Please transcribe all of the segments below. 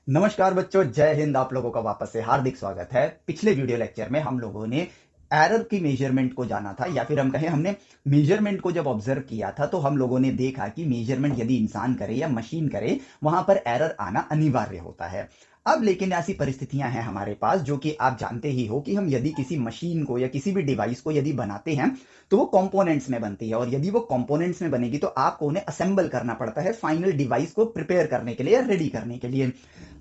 नमस्कार बच्चों, जय हिंद। आप लोगों का वापस से हार्दिक स्वागत है। पिछले वीडियो लेक्चर में हम लोगों ने एरर की मेजरमेंट को जाना था, या फिर हम कहें हमने मेजरमेंट को जब ऑब्जर्व किया था तो हम लोगों ने देखा कि मेजरमेंट यदि इंसान करे या मशीन करे, वहां पर एरर आना अनिवार्य होता है। अब लेकिन ऐसी परिस्थितियां हैं हमारे पास, जो कि आप जानते ही हो कि हम यदि किसी मशीन को या किसी भी डिवाइस को यदि बनाते हैं तो वो कंपोनेंट्स में बनती है, और यदि वो कंपोनेंट्स में बनेगी तो आपको उन्हें असेंबल करना पड़ता है फाइनल डिवाइस को प्रिपेयर करने के लिए या रेडी करने के लिए।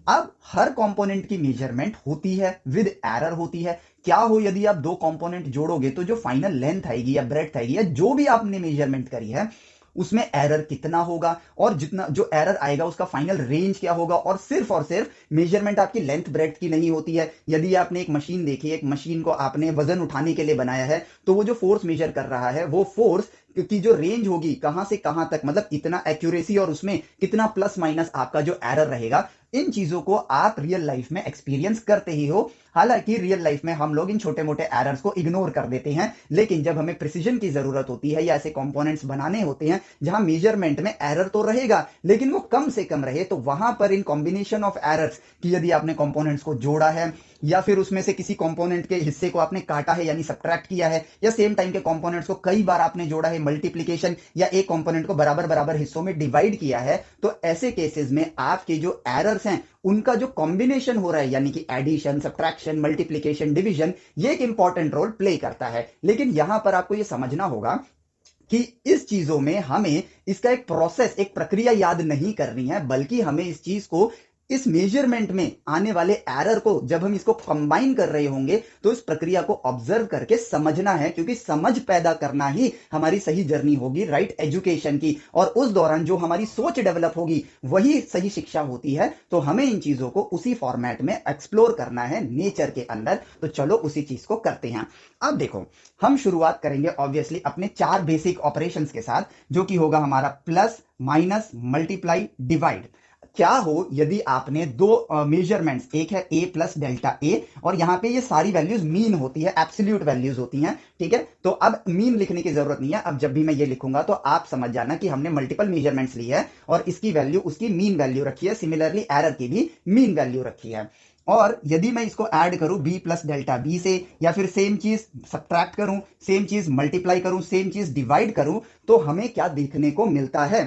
अब हर कंपोनेंट की मेजरमेंट होती है, विद एरर होती है। क्या हो यदि आप दो कंपोनेंट जोड़ोगे तो जो फाइनल लेंथ आएगी या ब्रेड्थ आएगी या जो भी आपने मेजरमेंट करी है उसमें एरर कितना होगा, और जितना जो एरर आएगा उसका फाइनल रेंज क्या होगा। और सिर्फ मेजरमेंट आपकी लेंथ ब्रेड्थ की नहीं होती है। यदि आपने एक मशीन देखी, एक मशीन को आपने वजन उठाने के लिए बनाया है, तो वो जो फोर्स मेजर कर रहा है वो फोर्स की जो रेंज होगी कहां से कहां तक, मतलब इतना एक्यूरेसी और उसमें कितना प्लस माइनस आपका जो एरर रहेगा, इन चीजों को आप रियल लाइफ में एक्सपीरियंस करते ही हो। हालांकि रियल लाइफ में हम लोग इन छोटे मोटे एरर्स को इग्नोर कर देते हैं, लेकिन जब हमें प्रिसीजन की जरूरत होती है या ऐसे कंपोनेंट्स बनाने होते हैं जहां मेजरमेंट में एरर तो रहेगा लेकिन वो कम से कम रहे, तो वहां पर इन कॉम्बिनेशन ऑफ एरर्स कि यदि आपने कंपोनेंट्स को जोड़ा है या फिर उसमें से किसी कंपोनेंट के हिस्से को आपने काटा है यानी सब्ट्रैक्ट किया है, या सेम टाइम के कंपोनेंट्स को कई बार आपने जोड़ा है, मल्टीप्लीकेशन, या एक कंपोनेंट को बराबर बराबर हिस्सों में डिवाइड किया है, तो ऐसे केसेस में आपके जो एरर्स हैं उनका जो कॉम्बिनेशन हो रहा है यानी कि एडिशन, सब्ट्रैक्शन, मल्टीप्लीकेशन, डिवीजन, ये एक इंपॉर्टेंट रोल प्ले करता है। लेकिन यहां पर आपको ये समझना होगा कि इस चीजों में हमें इसका एक प्रोसेस, एक प्रक्रिया याद नहीं करनी है, बल्कि हमें इस चीज को, इस मेजरमेंट में आने वाले एरर को जब हम इसको कंबाइन कर रहे होंगे तो इस प्रक्रिया को ऑब्जर्व करके समझना है, क्योंकि समझ पैदा करना ही हमारी सही जर्नी होगी राइट एजुकेशन की, और उस दौरान जो हमारी सोच डेवलप होगी वही सही शिक्षा होती है। तो हमें इन चीजों को उसी फॉर्मेट में एक्सप्लोर करना है नेचर के अंदर। तो चलो उसी चीज को करते हैं। अब देखो, हम शुरुआत करेंगे ऑब्वियसली अपने चार बेसिक ऑपरेशंस के साथ, जो कि होगा हमारा प्लस, माइनस, मल्टीप्लाई, डिवाइड। क्या हो यदि आपने दो मेजरमेंट्स, एक है ए प्लस डेल्टा ए, और यहां पे ये सारी वैल्यूज मीन होती है, एब्सोल्यूट वैल्यूज होती हैं, ठीक है। तो अब मीन लिखने की जरूरत नहीं है। अब जब भी मैं ये लिखूंगा तो आप समझ जाना कि हमने मल्टीपल मेजरमेंट्स ली है और इसकी वैल्यू उसकी मीन वैल्यू रखी है, सिमिलरली एरर की भी मीन वैल्यू रखी है। और यदि मैं इसको ऐड करूं बी प्लस डेल्टा बी से, या फिर सेम चीज सब्ट्रैक्ट करूं, सेम चीज मल्टीप्लाई करूं, सेम चीज डिवाइड करूं, तो हमें क्या देखने को मिलता है।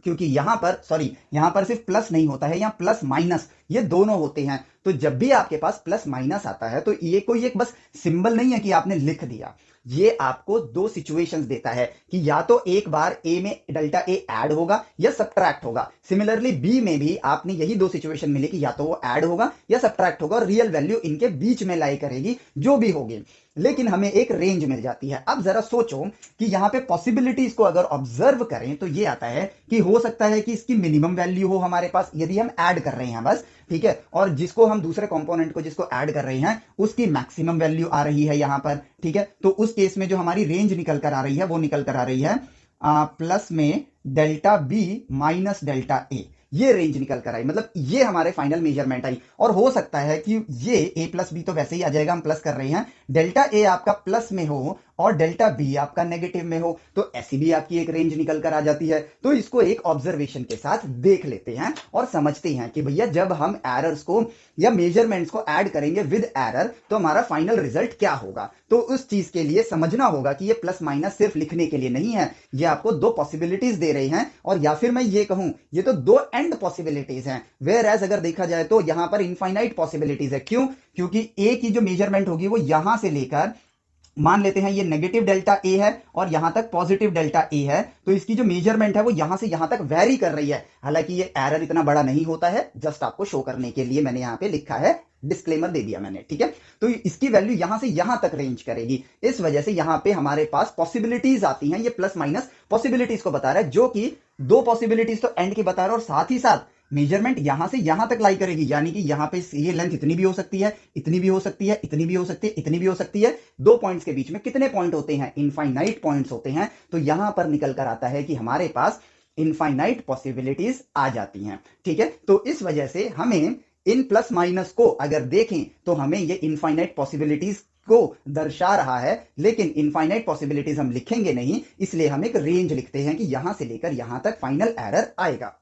क्योंकि यहां पर सिर्फ प्लस नहीं होता है, यहां प्लस माइनस ये दोनों होते हैं। तो जब भी आपके पास प्लस माइनस आता है तो ये कोई एक बस सिंबल नहीं है कि आपने लिख दिया, ये आपको दो सिचुएशंस देता है कि या तो एक बार ए में डेल्टा ए ऐड होगा या सब्ट्रैक्ट होगा। सिमिलरली बी में भी आपने यही दो सिचुएशन मिली कि या तो वो ऐड होगा या सब्ट्रैक्ट होगा, और रियल वैल्यू इनके बीच में लाई करेगी जो भी होगी, लेकिन हमें एक रेंज मिल जाती है। अब जरा सोचो कि यहां पे पॉसिबिलिटीज को अगर ऑब्जर्व करें तो ये आता है कि हो सकता है कि इसकी मिनिमम वैल्यू हो हमारे पास यदि हम ऐड कर रहे हैं बस, ठीक है, और जिसको हम दूसरे कंपोनेंट को जिसको ऐड कर रहे हैं उसकी मैक्सिमम वैल्यू आ रही है यहां पर, ठीक है। तो उस केस में जो हमारी रेंज निकल कर आ रही है वो निकल कर आ रही है प्लस में डेल्टा बी माइनस डेल्टा ए, ये रेंज निकल कर आई, मतलब ये हमारे फाइनल मेजरमेंट आई। और हो सकता है कि ये ए प्लस बी तो वैसे ही आ जाएगा, हम प्लस कर रहे हैं, डेल्टा ए आपका प्लस में हो और डेल्टा बी आपका नेगेटिव में हो, तो ऐसी भी आपकी एक रेंज निकल कर आ जाती है। तो इसको एक ऑब्जर्वेशन के साथ देख लेते हैं और समझते हैं कि भैया जब हम एरर्स को या मेजरमेंट्स को ऐड करेंगे विद एरर तो हमारा फाइनल रिजल्ट क्या होगा। तो उस चीज के लिए समझना होगा कि ये प्लस माइनस सिर्फ लिखने के लिए नहीं है, ये आपको दो पॉसिबिलिटीज दे रहे हैं, और या फिर मैं ये कहूं ये तो दो एंड पॉसिबिलिटीज हैं। वेयर एज अगर देखा जाए तो यहां पर इनफाइनाइट पॉसिबिलिटीज है। क्यों? क्योंकि ए की जो मेजरमेंट होगी वो यहां से लेकर, मान लेते हैं ये नेगेटिव डेल्टा ए है और यहां तक पॉजिटिव डेल्टा ए है, तो इसकी जो मेजरमेंट है वो यहां से यहां तक वेरी कर रही है। हालांकि ये एरर इतना बड़ा नहीं होता है, जस्ट आपको शो करने के लिए मैंने यहां पे लिखा है, डिस्क्लेमर दे दिया मैंने, ठीक है। तो इसकी वैल्यू यहां से यहां तक रेंज करेगी, इस वजह से यहां पे हमारे पास पॉसिबिलिटीज आती हैं। ये प्लस माइनस पॉसिबिलिटीज को बता रहा है, जो कि दो पॉसिबिलिटीज तो एंड की बता रहा है और साथ ही साथ मेजरमेंट यहां से यहां तक लाई करेगी, यानी कि यहां पे ये लेंथ इतनी भी हो सकती है, इतनी भी हो सकती है, इतनी भी हो सकती है, इतनी भी हो सकती है। दो पॉइंट्स के बीच में कितने पॉइंट होते हैं? इनफाइनाइट पॉइंट्स होते हैं। तो यहां पर निकल कर आता है कि हमारे पास इनफाइनाइट पॉसिबिलिटीज आ जाती हैं, ठीक है। तो इस वजह से हमें इन प्लस माइनस को अगर देखें तो हमें ये इनफाइनाइट पॉसिबिलिटीज को दर्शा रहा है, लेकिन इनफाइनाइट पॉसिबिलिटीज हम लिखेंगे नहीं, इसलिए हम एक रेंज लिखते हैं कि यहां से लेकर यहां तक फाइनल एरर आएगा।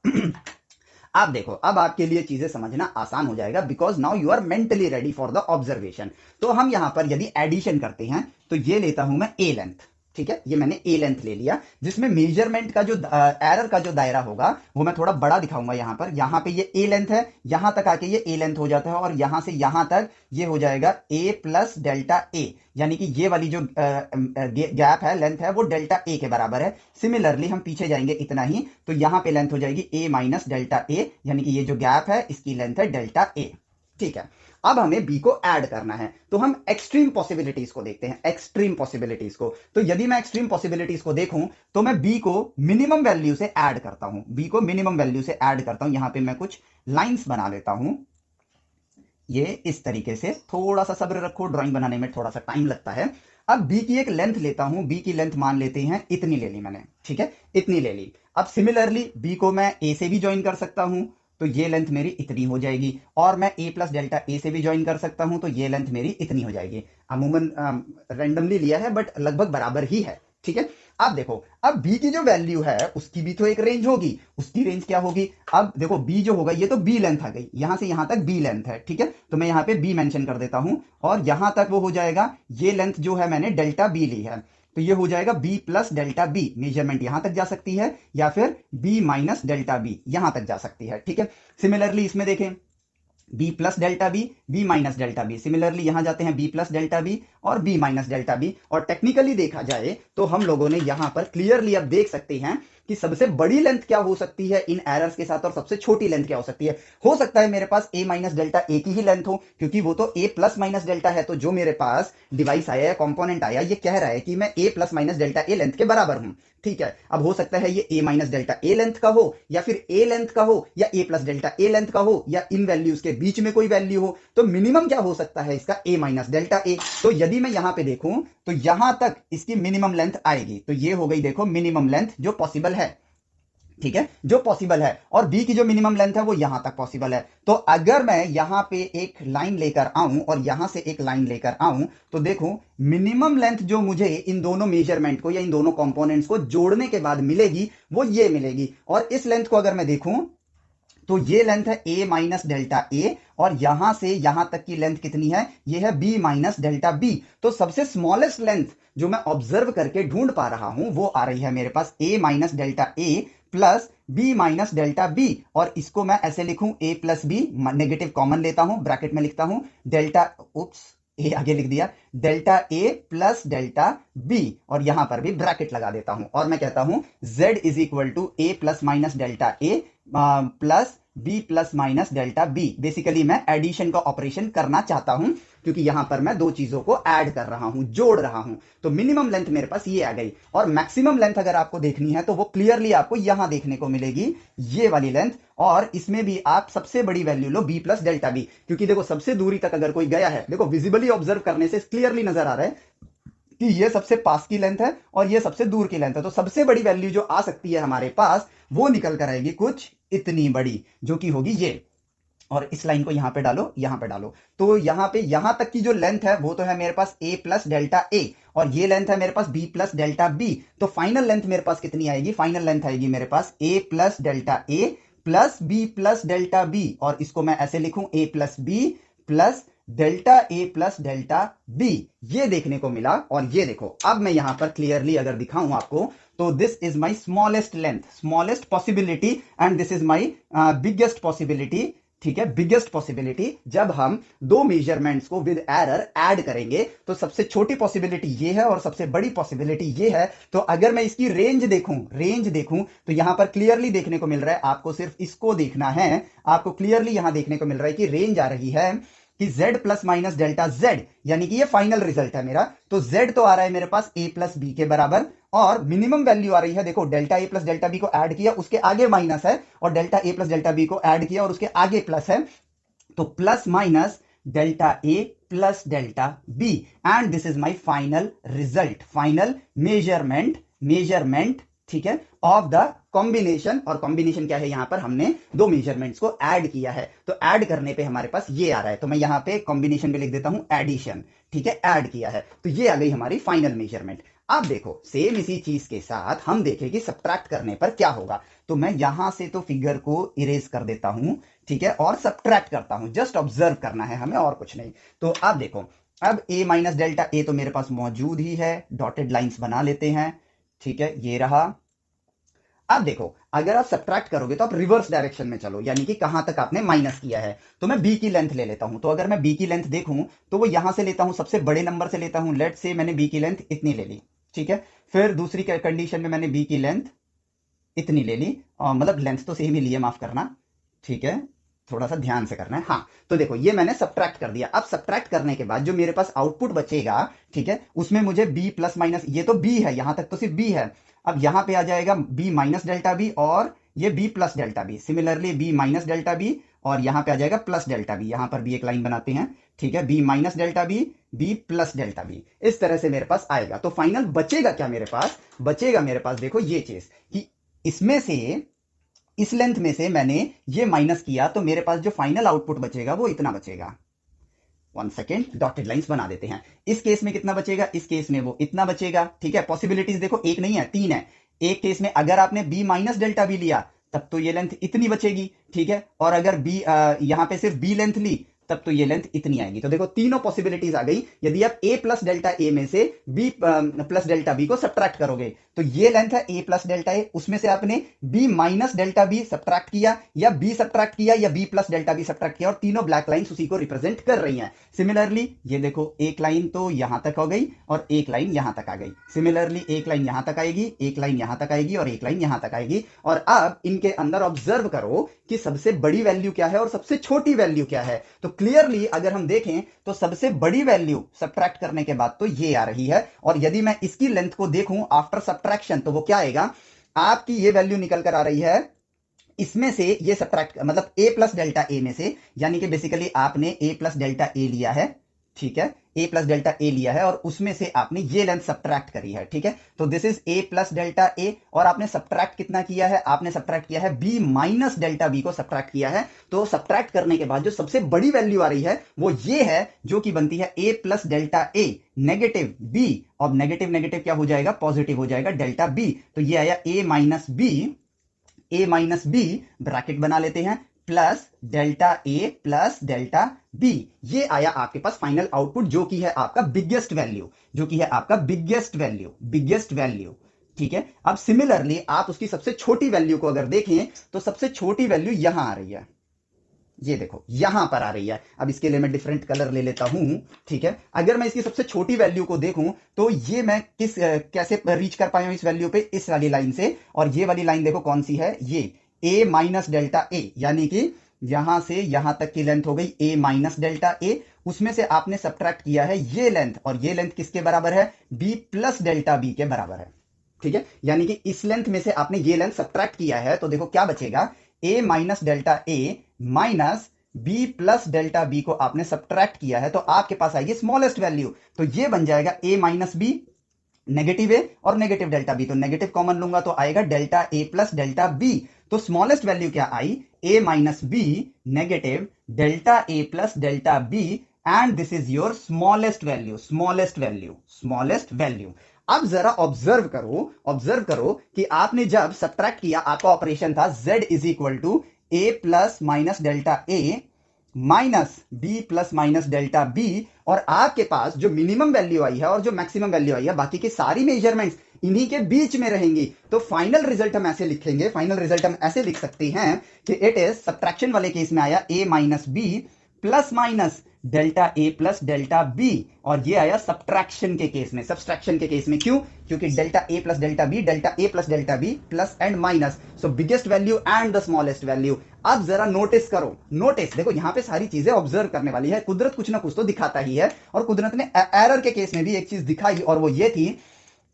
आप देखो, अब आपके लिए चीजें समझना आसान हो जाएगा, because now you are mentally ready for the observation. तो हम यहां पर यदि एडिशन करते हैं तो ये लेता हूं मैं ए लेंथ, ठीक है, ये मैंने ए लेंथ ले लिया, जिसमें मेजरमेंट का जो एरर का जो दायरा होगा वो मैं थोड़ा बड़ा दिखाऊंगा। यहां पर, यहां पे ये ए लेंथ है, यहां तक आके ये ए लेंथ हो जाता है, और यहां से यहां तक ये हो जाएगा ए प्लस डेल्टा ए, यानी कि ये वाली जो गैप है, लेंथ है, वो डेल्टा ए के बराबर है। सिमिलरली हम पीछे जाएंगे इतना ही, तो यहां पे लेंथ हो जाएगी ए माइनस डेल्टा ए, यानी कि ये जो गैप है इसकी लेंथ है डेल्टा ए, ठीक है। अब हमें बी को ऐड करना है, तो हम एक्सट्रीम पॉसिबिलिटीज को देखते हैं, एक्सट्रीम पॉसिबिलिटीज को। तो यदि मैं एक्सट्रीम पॉसिबिलिटीज को देखूं तो मैं बी को मिनिमम वैल्यू से ऐड करता हूं, बी को मिनिमम वैल्यू से ऐड करता हूं। यहां पे मैं कुछ लाइंस बना लेता हूं, ये इस तरीके से। थोड़ा सा सब्र रखो, ड्राइंग बनाने में थोड़ा सा टाइम लगता है। अब बी की एक लेंथ लेता हूं, बी की लेंथ मान लेते हैं इतनी ले ली मैंने, ठीक है, इतनी ले ली। अब सिमिलरली बी को मैं ए से भी ज्वाइन कर सकता हूं, तो ये लेंथ मेरी इतनी हो जाएगी, और मैं ए प्लस डेल्टा ए से भी ज्वाइन कर सकता हूं, तो ये लेंथ मेरी इतनी हो जाएगी। अमूमन रैंडमली लिया है, बट लगभग बराबर ही है, ठीक है। अब देखो, अब बी की जो वैल्यू है उसकी भी तो एक रेंज होगी, उसकी रेंज क्या होगी? अब देखो, बी जो होगा, ये तो बी लेंथ आ गई, यहां से यहां तक बी लेंथ है, ठीक है, तो मैं यहां पे बी मेंशन कर देता हूं, और यहां तक वो हो जाएगा, ये लेंथ जो है मैंने डेल्टा बी ली है, तो ये हो जाएगा B plus delta B. Measurement यहां तक जा सकती है, या फिर बी माइनस डेल्टा बी यहां तक जा सकती है, ठीक है। सिमिलरली इसमें देखें, B plus delta B, B minus delta B, similarly यहां जाते हैं बी प्लस डेल्टा बी और बी माइनस डेल्टा बी। और टेक्निकली देखा जाए तो हम लोगों ने यहां पर क्लियरली अब देख सकते हैं कि सबसे बड़ी लेंथ क्या हो सकती है इन एरर्स के साथ, और सबसे छोटी लेंथ क्या हो सकती है। हो सकता है मेरे पास ए माइनस डेल्टा ए की ही लेंथ हो, क्योंकि वो तो ए प्लस माइनस डेल्टा है, तो जो मेरे पास डिवाइस आया या कंपोनेंट आया, ये कह रहा है कि मैं ए प्लस माइनस डेल्टा ए लेंथ के बराबर हूं, ठीक है। अब हो सकता है ये ए माइनस डेल्टा ए लेंथ का हो, या फिर ए लेंथ का हो, या ए प्लस डेल्टा ए लेंथ का हो, या इन वैल्यूज के बीच में कोई वैल्यू हो। तो मिनिमम क्या हो सकता है इसका? ए माइनस डेल्टा ए। तो यदि मैं यहां पे देखूं तो यहां तक इसकी मिनिमम लेंथ आएगी, तो ये हो गई देखो मिनिमम लेंथ जो पॉसिबल है, ठीक है, जो पॉसिबल है। और बी की जो मिनिमम लेंथ है वो यहां तक पॉसिबल है। तो अगर मैं यहां पे एक लाइन लेकर आऊं और यहां से एक लाइन लेकर आऊं, तो देखो मिनिमम लेंथ जो मुझे इन दोनों मेजरमेंट को या इन दोनों कंपोनेंट्स को जोड़ने के बाद मिलेगी, वो ये मिलेगी। और इस लेंथ को अगर मैं देखूं तो ये लेंथ है a माइनस डेल्टा ए, और यहां से यहां तक की लेंथ कितनी है? ये है b माइनस डेल्टा b। तो सबसे स्मॉलेस्ट लेंथ जो मैं ऑब्जर्व करके ढूंढ पा रहा हूं वो आ रही है मेरे पास a minus delta a plus b minus delta b। और इसको मैं ऐसे लिखूं a plus B, negative common लेता हूं, ब्रैकेट में लिखता हूं डेल्टा, उप्स ए आगे लिख दिया, delta A plus delta B, और यहां पर भी ब्रैकेट लगा देता हूं, और मैं कहता हूं z is equal to A plus minus delta A plus B plus minus delta B. Basically मैं एडिशन का ऑपरेशन करना चाहता हूं, क्योंकि यहां पर मैं दो चीजों को ऐड कर रहा हूं, जोड़ रहा हूं। तो मिनिमम लेंथ मेरे पास ये आ गई, और मैक्सिमम लेंथ अगर आपको देखनी है तो वो क्लियरली आपको यहां देखने को मिलेगी, ये वाली लेंथ। और इसमें भी आप सबसे बड़ी वैल्यू लो बी प्लस डेल्टा बी, क्योंकि देखो सबसे दूरी तक अगर कोई गया है, देखो विजिबली ऑब्जर्व करने से क्लियरली नजर आ रहा है कि ये सबसे पास की लेंथ है और ये सबसे दूर की लेंथ है। तो सबसे बड़ी वैल्यू जो आ सकती है हमारे पास वो निकल कर आएगी कुछ इतनी बड़ी, जो कि होगी ये। और इस लाइन को यहां पे डालो, यहां पे डालो, तो यहां पे यहां तक की जो लेंथ है वो तो है मेरे पास a प्लस डेल्टा ए, और ये लेंथ है मेरे पास b प्लस डेल्टा बी। तो फाइनल लेंथ मेरे पास कितनी आएगी? फाइनल लेंथ आएगी मेरे पास a plus delta A plus B plus delta B, और इसको मैं ऐसे लिखूं a plus B plus delta A plus delta B. ये देखने को मिला। और ये देखो, अब मैं यहां पर क्लियरली अगर दिखाऊं आपको, तो this is my smallest length, smallest possibility, and this is my biggest possibility, ठीक है, बिगेस्ट पॉसिबिलिटी। जब हम दो मेजरमेंट्स को विद एरर ऐड करेंगे तो सबसे छोटी पॉसिबिलिटी ये है और सबसे बड़ी पॉसिबिलिटी ये है। तो अगर मैं इसकी रेंज देखूं तो यहां पर क्लियरली देखने को मिल रहा है, आपको सिर्फ इसको देखना है, आपको क्लियरली यहां देखने को मिल रहा है कि रेंज आ रही है कि z plus minus delta z, यानी कि ये फाइनल रिजल्ट है मेरा। तो z तो आ रहा है मेरे पास a प्लस बी के बराबर, और मिनिमम वैल्यू आ रही है, देखो delta A plus delta B को ऐड किया उसके आगे माइनस है, और delta A plus delta B को ऐड किया और उसके आगे प्लस है, तो plus minus delta A plus delta B, and this is my final result, final measurement, ठीक है, ऑफ द कॉम्बिनेशन। और कॉम्बिनेशन क्या है? यहां पर हमने दो मेजरमेंट्स को ऐड किया है, तो ऐड करने पे हमारे पास ये आ रहा है, तो मैं यहां पे कॉम्बिनेशन में लिख देता हूं एडिशन, ठीक है, ऐड किया है, तो ये आ गई हमारी फाइनल मेजरमेंट। अब देखो सेम इसी चीज के साथ हम देखें कि सब्ट्रैक्ट करने पर क्या होगा। तो मैं यहां से तो फिगर को इरेज कर देता हूं, ठीक है, और सब्ट्रैक्ट करता हूं। जस्ट ऑब्जर्व करना है हमें और कुछ नहीं। तो अब देखो, अब a माइनस डेल्टा ए तो मेरे पास मौजूद ही है, डॉटेड लाइंस बना लेते हैं, ठीक है, ये रहा। अब देखो अगर आप सब्ट्रैक्ट करोगे तो आप रिवर्स डायरेक्शन में चलो, यानी कि कहां तक आपने माइनस किया है। तो मैं b की लेंथ ले लेता हूं। तो अगर मैं b की लेंथ देखूं तो वो यहां से लेता हूं, सबसे बड़े नंबर से लेता हूं। लेट से मैंने b की लेंथ इतनी ले ली, ठीक है। फिर दूसरी कंडीशन में मैंने b की लेंथ इतनी ले ली, मतलब लेंथ तो सेम ही ली है, माफ करना, ठीक है, थोड़ा सा ध्यान से करना है। हाँ, तो देखो ये मैंने सब्ट्रैक्ट कर दिया। अब सब्ट्रैक्ट करने के बाद जो मेरे पास आउटपुट बचेगा, ठीक है, उसमें मुझे b प्लस माइनस, ये तो b है, यहां तक तो सिर्फ b है। अब यहां पे आ जाएगा b माइनस डेल्टा b और ये b plus delta b। Similarly b minus delta b और यहां पे आ जाएगा प्लस डेल्टा b। यहां पर भी एक लाइन बनाते हैं, ठीक है, b minus delta b, b plus delta b। इस तरह से मेरे पास आएगा। तो फाइनल बचेगा क्या मेरे पास? बचेगा मेरे पास देखो ये चीज कि इसमें से, इस लेंथ में से मैंने ये माइनस किया, तो मेरे पास जो फाइनल आउटपुट बचेगा वो इतना बचेगा। 1 सेकेंड, डॉटेड लाइंस बना देते हैं। इस केस में कितना बचेगा? इस केस में वो इतना बचेगा, ठीक है। पॉसिबिलिटीज देखो एक नहीं है, 3 है। एक केस में अगर आपने b माइनस डेल्टा बी लिया तब तो ये लेंथ इतनी बचेगी, ठीक है। और अगर b यहां पे सिर्फ b लेंथ ली तब तो ये लेंथ इतनी आएगी। तो देखो तीनों पॉसिबिलिटीज आ गई। यदि आप a प्लस डेल्टा ए में से b प्लस डेल्टा b को सब्ट्रैक्ट करोगे तो ये लेंथ है a प्लस डेल्टा ए, उसमें से आपने b minus delta b subtract किया या b सब्ट्रैक्ट किया या b plus delta b subtract किया, और तीनों ब्लैक लाइंस उसी को रिप्रेजेंट कर रही हैं। सिमिलरली ये देखो एक लाइन तो यहां तक हो गई और एक लाइन यहां तक आ गई। सिमिलरली एक लाइन यहां तक आएगी, एक लाइन यहां तक आएगी और एक लाइन यहां तक आएगी। और अब इनके अंदर ऑब्जर्व करो कि सबसे बड़ी वैल्यू क्या है और सबसे छोटी वैल्यू क्या है। तो क्लियरली अगर हम देखें तो सबसे बड़ी वैल्यू सब्ट्रैक्ट करने के बाद तो ये आ रही है, और यदि मैं इसकी लेंथ को देखूं आफ्टर सब्ट्रैक्शन तो वो क्या आएगा? आपकी ये वैल्यू निकल कर आ रही है इसमें से, ये सब्ट्रैक्ट मतलब a प्लस डेल्टा ए में से, यानी कि बेसिकली आपने a प्लस डेल्टा ए लिया है, ठीक है, a प्लस डेल्टा ए लिया है और उसमें से आपने ये लेंथ सब्ट्रैक्ट करी है, ठीक है। तो this is a plus delta A, और आपने सब्ट्रैक्ट कितना किया है? आपने सब्ट्रैक्ट किया है b माइनस डेल्टा b को सब्ट्रैक्ट किया है। तो सब्ट्रैक्ट करने के बाद जो सबसे बड़ी वैल्यू आ रही है वो ये है, जो कि बनती है a plus delta A negative b, और नेगेटिव नेगेटिव क्या हो जाएगा? पॉजिटिव हो जाएगा, डेल्टा b। तो ये आया a माइनस बी, ब्रैकेट बना लेते हैं, plus delta A plus delta B. ये आया आपके पास फाइनल आउटपुट, जो कि है आपका बिगेस्ट वैल्यू, जो कि है आपका बिगेस्ट वैल्यू, ठीक है। अब सिमिलरली आप उसकी सबसे छोटी वैल्यू को अगर देखें तो सबसे छोटी वैल्यू यहां आ रही है, ये देखो यहां पर आ रही है। अब इसके लिए मैं डिफरेंट कलर ले लेता हूं, ठीक है। अगर मैं इसकी सबसे छोटी वैल्यू को देखूं तो ये मैं कैसे रीच कर पाया हूं इस वैल्यू पे? इस वाली लाइन से। और ये वाली लाइन देखो कौन सी है? ये a माइनस डेल्टा ए, यानी कि यहां से यहां तक की लेंथ हो गई a माइनस डेल्टा ए। उसमें से आपने सब्ट्रैक्ट किया है ये लेंथ, और ये लेंथ किसके बराबर है? b प्लस डेल्टा b के बराबर है, ठीक है। यानी कि इस लेंथ में से आपने ये लेंथ सब्ट्रैक्ट किया है, तो देखो क्या बचेगा? a minus delta A minus b plus delta b को आपने सब्ट्रैक्ट किया है, तो आपके पास आएगी स्मॉलेस्ट वैल्यू। तो ये बन जाएगा a minus B, negative A और नेगेटिव डेल्टा बी, तो नेगेटिव कॉमन लूंगा तो आएगा delta A plus delta B. तो स्मॉलेस्ट वैल्यू क्या आई? a minus B negative delta A plus delta B, and this is your smallest value. अब जरा ऑब्जर्व करो कि आपने जब सब्ट्रैक्ट किया, आपका ऑपरेशन था z is equal to A plus minus delta A minus B plus minus delta B, और आपके पास जो मिनिमम वैल्यू आई है और जो मैक्सिमम वैल्यू आई है, बाकी की सारी मेजरमेंट्स इन्हीं के बीच में रहेंगी। तो फाइनल रिजल्ट हम ऐसे लिखेंगे, फाइनल रिजल्ट हम ऐसे लिख सकते हैं कि इट इज, सब्ट्रैक्शन वाले केस में आया a minus B plus minus delta A plus delta B, और ये आया सब्ट्रैक्शन के केस में। सब्ट्रैक्शन के केस में क्यों? क्योंकि delta A plus delta B plus and minus, so biggest value and the smallest value. अब जरा नोटिस करो, देखो यहां पे सारी चीजें ऑब्जर्व करने वाली है। कुदरत कुछ ना कुछ तो दिखाता ही है, और कुदरत ने एरर के केस में भी एक चीज दिखाई, और वो ये थी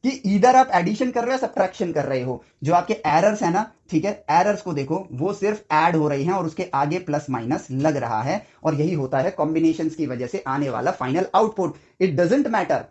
कि इधर आप एडिशन कर रहे हो, सब्ट्रैक्शन कर रहे हो। जो आपके एरर्स है ना, ठीक है, एरर्स को देखो वो सिर्फ ऐड हो रही हैं और उसके आगे प्लस माइनस लग रहा है, और यही होता है कॉम्बिनेशंस की वजह से आने वाला final output. It doesn't matter